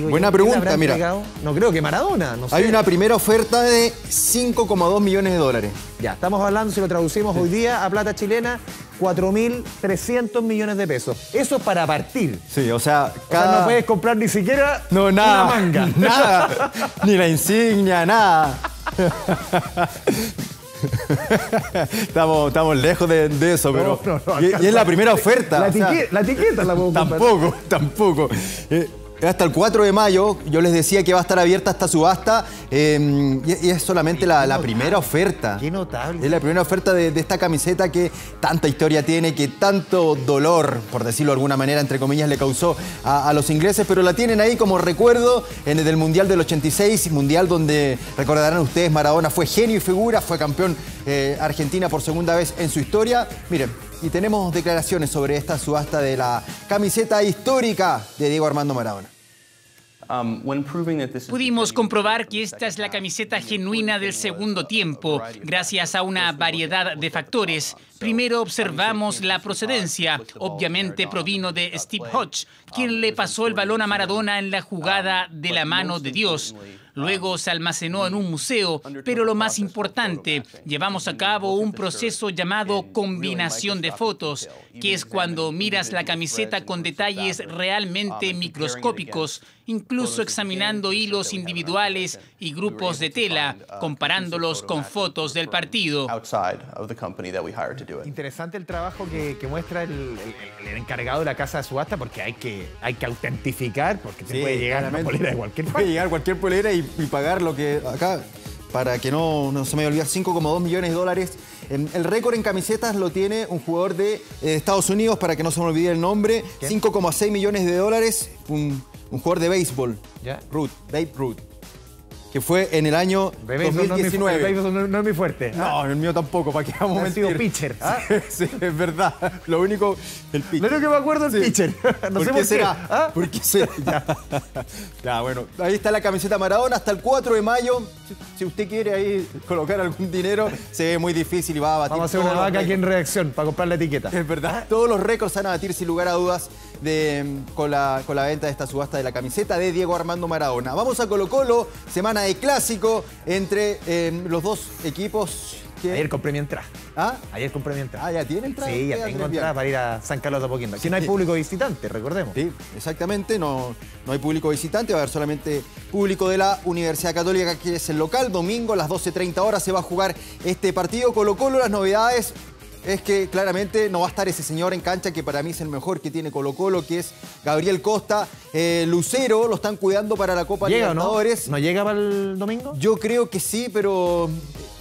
[SPEAKER 18] Buena pregunta, mira.
[SPEAKER 1] No creo que Maradona, no sé.
[SPEAKER 18] Hay una primera oferta de 5,2 millones de dólares.
[SPEAKER 1] Ya, estamos hablando, si lo traducimos hoy día a plata chilena, 4.300 millones de pesos. Eso es para partir.
[SPEAKER 18] Sí, o sea,
[SPEAKER 1] no puedes comprar ni siquiera
[SPEAKER 18] nada,
[SPEAKER 1] una manga.
[SPEAKER 18] Nada, ni la insignia, nada. Estamos lejos de eso, pero... No, y es la primera oferta.
[SPEAKER 1] La etiqueta la puedo comprar.
[SPEAKER 18] Tampoco. Hasta el 4 de mayo, yo les decía que va a estar abierta esta subasta y es solamente la primera oferta.
[SPEAKER 1] Qué notable.
[SPEAKER 18] Es la primera oferta de esta camiseta que tanta historia tiene, que tanto dolor, por decirlo de alguna manera, entre comillas, le causó a los ingleses, pero la tienen ahí como recuerdo del Mundial del 86, Mundial donde, recordarán ustedes, Maradona fue genio y figura, fue campeón Argentina por segunda vez en su historia. Miren, y tenemos declaraciones sobre esta subasta de la camiseta histórica de Diego Armando Maradona.
[SPEAKER 22] Pudimos comprobar que esta es la camiseta genuina del segundo tiempo, gracias a una variedad de factores. Primero observamos la procedencia. Obviamente provino de Steve Hodge, quien le pasó el balón a Maradona en la jugada de la mano de Dios. Luego se almacenó en un museo, pero lo más importante, llevamos a cabo un proceso llamado combinación de fotos, que es cuando miras la camiseta con detalles realmente microscópicos, incluso examinando hilos individuales y grupos de tela, comparándolos con fotos del partido.
[SPEAKER 1] Interesante el trabajo que muestra el encargado de la casa de subasta, porque hay que autentificar, porque te puede llegar a una polera de cualquier parte.
[SPEAKER 18] Puede llegar cualquier polera y pagar lo que acá, para que no se me olvide, 5,2 millones de dólares. El récord en camisetas lo tiene un jugador de Estados Unidos, para que no se me olvide el nombre, 5,6 millones de dólares, un jugador de béisbol, Babe Ruth, que fue en el año 2019.
[SPEAKER 1] No es muy fuerte.
[SPEAKER 18] No, el mío tampoco, ¿para qué vamos a mentir?
[SPEAKER 1] Ha sido pitcher.
[SPEAKER 18] Sí, es verdad. Lo único, el pitcher.
[SPEAKER 1] Lo único que me acuerdo es el pitcher. No sé
[SPEAKER 18] por qué será. ¿Por qué será? Ya, bueno, ahí está la camiseta Maradona hasta el 4 de mayo. Si usted quiere ahí colocar algún dinero, se ve muy difícil y va a batir.
[SPEAKER 1] Vamos a hacer una vaca aquí en Reacción para comprar la etiqueta.
[SPEAKER 18] Es verdad. Todos los récords van a batir sin lugar a dudas con la venta de esta subasta de la camiseta de Diego Armando Maradona. Vamos a Colo-Colo, semana de clásico entre los dos equipos.
[SPEAKER 1] Ayer compré mi entrada.
[SPEAKER 18] ¿Ah?
[SPEAKER 1] Ayer compré mi entrada.
[SPEAKER 18] Ah, ¿ya tiene entrada?
[SPEAKER 1] Sí, ya tengo entrada para ir a San Carlos de Apoquindo. Aquí no hay público visitante, recordemos.
[SPEAKER 18] Sí, exactamente, no hay público visitante, va a haber solamente público de la Universidad Católica, que es el local. Domingo a las 12:30 horas se va a jugar este partido. Colo-Colo, las novedades es que claramente no va a estar ese señor en cancha que para mí es el mejor que tiene Colo-Colo, que es Gabriel Costa. Lucero lo están cuidando para la Copa Libertadores.
[SPEAKER 1] ¿No llega para el domingo?
[SPEAKER 18] Yo creo que sí, pero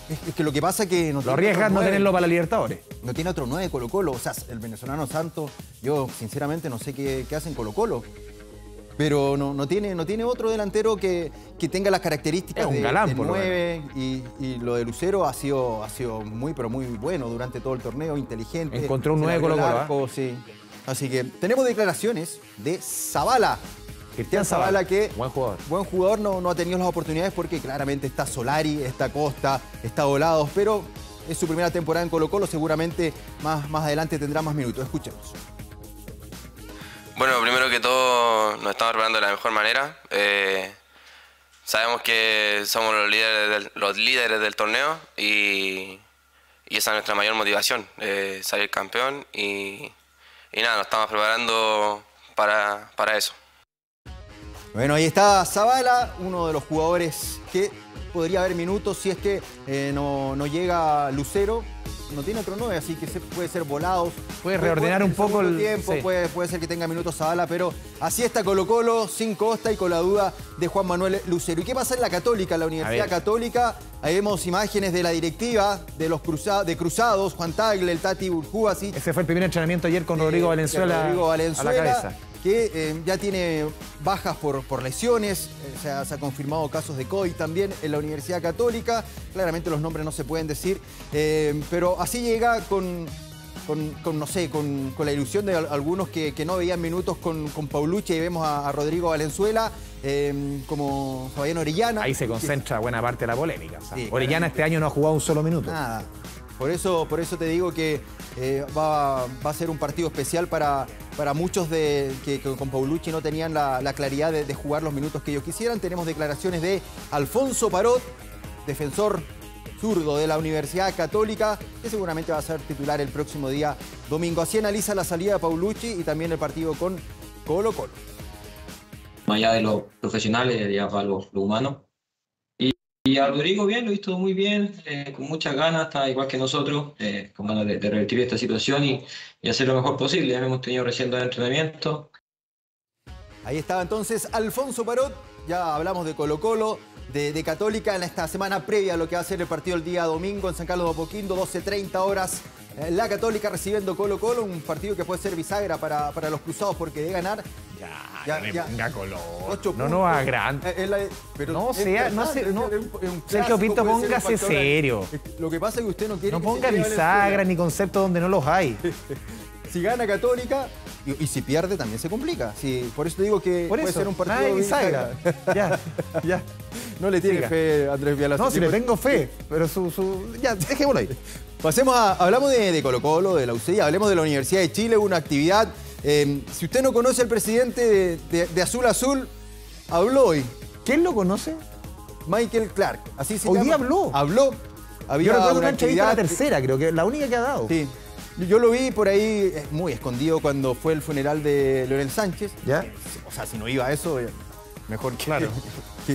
[SPEAKER 18] es que lo que pasa es que no
[SPEAKER 1] lo arriesgas no tenerlo para la Libertadores.
[SPEAKER 18] No tiene otro 9 Colo-Colo. O sea, el venezolano Santos, yo sinceramente no sé qué hacen Colo-Colo. Pero no tiene otro delantero que tenga las características
[SPEAKER 1] de galán,
[SPEAKER 18] de 9. Y lo de Lucero ha sido muy, pero muy bueno durante todo el torneo, inteligente.
[SPEAKER 1] Encontró un 9 Colo-Colo.
[SPEAKER 18] Sí. Así que tenemos declaraciones de Zavala. Cristian Zavala, que buen jugador, no ha tenido las oportunidades porque claramente está Solari, está Costa, está Volados, pero es su primera temporada en Colo-Colo, seguramente más adelante tendrá más minutos. Escuchemos.
[SPEAKER 6] Bueno, primero que todo nos estamos preparando de la mejor manera. Sabemos que somos los líderes del torneo y esa es nuestra mayor motivación, salir campeón y nada, nos estamos preparando para eso.
[SPEAKER 18] Bueno, ahí está Zavala, uno de los jugadores que podría haber minutos si es que no llega Lucero. No tiene otro 9, así que puede ser Volados.
[SPEAKER 1] Puede reordenar un poco el
[SPEAKER 18] tiempo, sí. Puede ser que tenga minutos Zavala, pero así está Colo-Colo, sin Costa y con la duda de Juan Manuel Lucero. ¿Y qué pasa en la Católica, la Universidad Católica? Ahí vemos imágenes de la directiva, de Cruzados, Juan Tagle, el Tati Burjubasi.
[SPEAKER 1] Ese fue el primer entrenamiento ayer con Rodrigo Valenzuela, a la cabeza.
[SPEAKER 18] Que ya tiene bajas por lesiones, se ha confirmado casos de COVID también en la Universidad Católica. Claramente los nombres no se pueden decir, pero así llega con la ilusión de algunos que no veían minutos con Paulucci. Y vemos a Rodrigo Valenzuela, como Fabián Orellana.
[SPEAKER 1] Ahí se concentra buena parte de la polémica. O sea, sí, Orellana este año no ha jugado un solo minuto.
[SPEAKER 18] Nada. Por eso te digo que va a ser un partido especial para muchos que con Paulucci no tenían la claridad de jugar los minutos que ellos quisieran. Tenemos declaraciones de Alfonso Parot, defensor zurdo de la Universidad Católica, que seguramente va a ser titular el próximo día domingo. Así analiza la salida de Paulucci y también el partido con Colo-Colo.
[SPEAKER 9] Más allá de lo profesional, ya para lo humano. Y a Rodrigo bien, lo he visto muy bien, con muchas ganas, está igual que nosotros, con ganas de revertir esta situación y hacer lo mejor posible. Ya hemos tenido recién 2 entrenamientos.
[SPEAKER 18] Ahí estaba entonces Alfonso Parot, ya hablamos de Colo-Colo, de Católica en esta semana previa a lo que va a ser el partido el día domingo en San Carlos de Apoquindo, 12:30 horas. La Católica recibiendo Colo-Colo, un partido que puede ser bisagra para los cruzados porque de ganar...
[SPEAKER 1] Venga, color. No agrande. Sergio Pinto, póngase serio.
[SPEAKER 18] Lo que pasa es que usted no quiere.
[SPEAKER 1] No ponga bisagra ni conceptos donde no los hay.
[SPEAKER 18] Si gana Católica y si pierde también se complica. Sí, por eso te digo que puede ser un partido de bisagra.
[SPEAKER 1] Ya.
[SPEAKER 18] No le tiene fe Andrés Vialazo.
[SPEAKER 1] No, si le tengo fe, pero ya, dejémoslo ahí.
[SPEAKER 18] Pasemos hablamos de Colo-Colo, de la UCI, hablemos de la Universidad de Chile, una actividad. Si usted no conoce al presidente de Azul Azul, habló hoy.
[SPEAKER 1] ¿Quién lo conoce?
[SPEAKER 18] Michael Clark, así se llama.
[SPEAKER 1] Hoy día habló.
[SPEAKER 18] Había
[SPEAKER 1] Yo recuerdo una entrevista, la tercera, creo que la única que ha dado.
[SPEAKER 18] Sí. Yo lo vi por ahí muy escondido cuando fue el funeral de Leonel Sánchez.
[SPEAKER 1] ¿Ya?
[SPEAKER 18] O sea, si no iba a eso, mejor que...
[SPEAKER 1] Claro.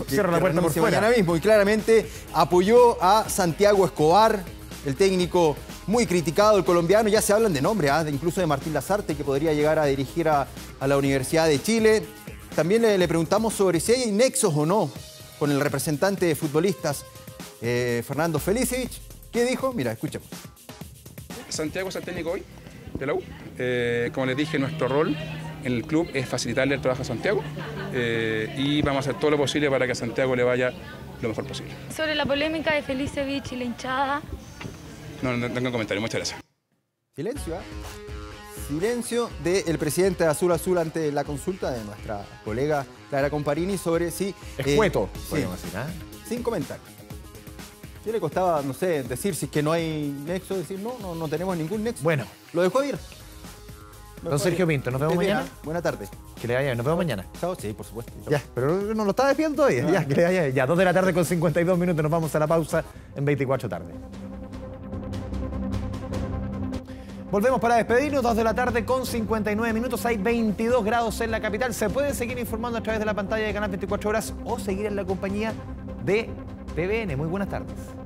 [SPEAKER 1] Cierra la puerta por fuera.
[SPEAKER 18] Mañana mismo. Y claramente apoyó a Santiago Escobar, el técnico muy criticado, el colombiano. Ya se hablan de nombre, incluso de Martín Lazarte, que podría llegar a dirigir a la Universidad de Chile. También le preguntamos sobre si hay nexos o no con el representante de futbolistas, Fernando Felicevich. ¿Qué dijo? Mira, escuchemos.
[SPEAKER 23] Santiago es el técnico hoy de la U. Como les dije, nuestro rol en el club es facilitarle el trabajo a Santiago y vamos a hacer todo lo posible para que a Santiago le vaya lo mejor posible.
[SPEAKER 24] Sobre la polémica de Felicevich y la hinchada.
[SPEAKER 23] No tengo comentario, muchas gracias.
[SPEAKER 18] Silencio, Silencio del presidente de Azul Azul ante la consulta de nuestra colega Clara Comparini sobre si...
[SPEAKER 1] Escueto, podríamos decir,
[SPEAKER 18] sin comentarios. ¿Qué le costaba, no sé, decir si es que no hay nexo? Decir, no tenemos ningún nexo.
[SPEAKER 1] Bueno.
[SPEAKER 18] Lo dejó ir.
[SPEAKER 1] Don Sergio Pinto, nos vemos mañana.
[SPEAKER 18] Buena tarde.
[SPEAKER 1] Que le vaya bien, nos vemos mañana.
[SPEAKER 18] Chao, sí, por supuesto.
[SPEAKER 1] Ya, pero no lo está despidiendo todavía. Ya, que le vaya bien. Ya, 2 de la tarde con 52 minutos, nos vamos a la pausa en 24 tarde. Volvemos para despedirnos, 2 de la tarde con 59 minutos. Hay 22 grados en la capital. Se pueden seguir informando a través de la pantalla de Canal 24 Horas o seguir en la compañía de TVN. Muy buenas tardes.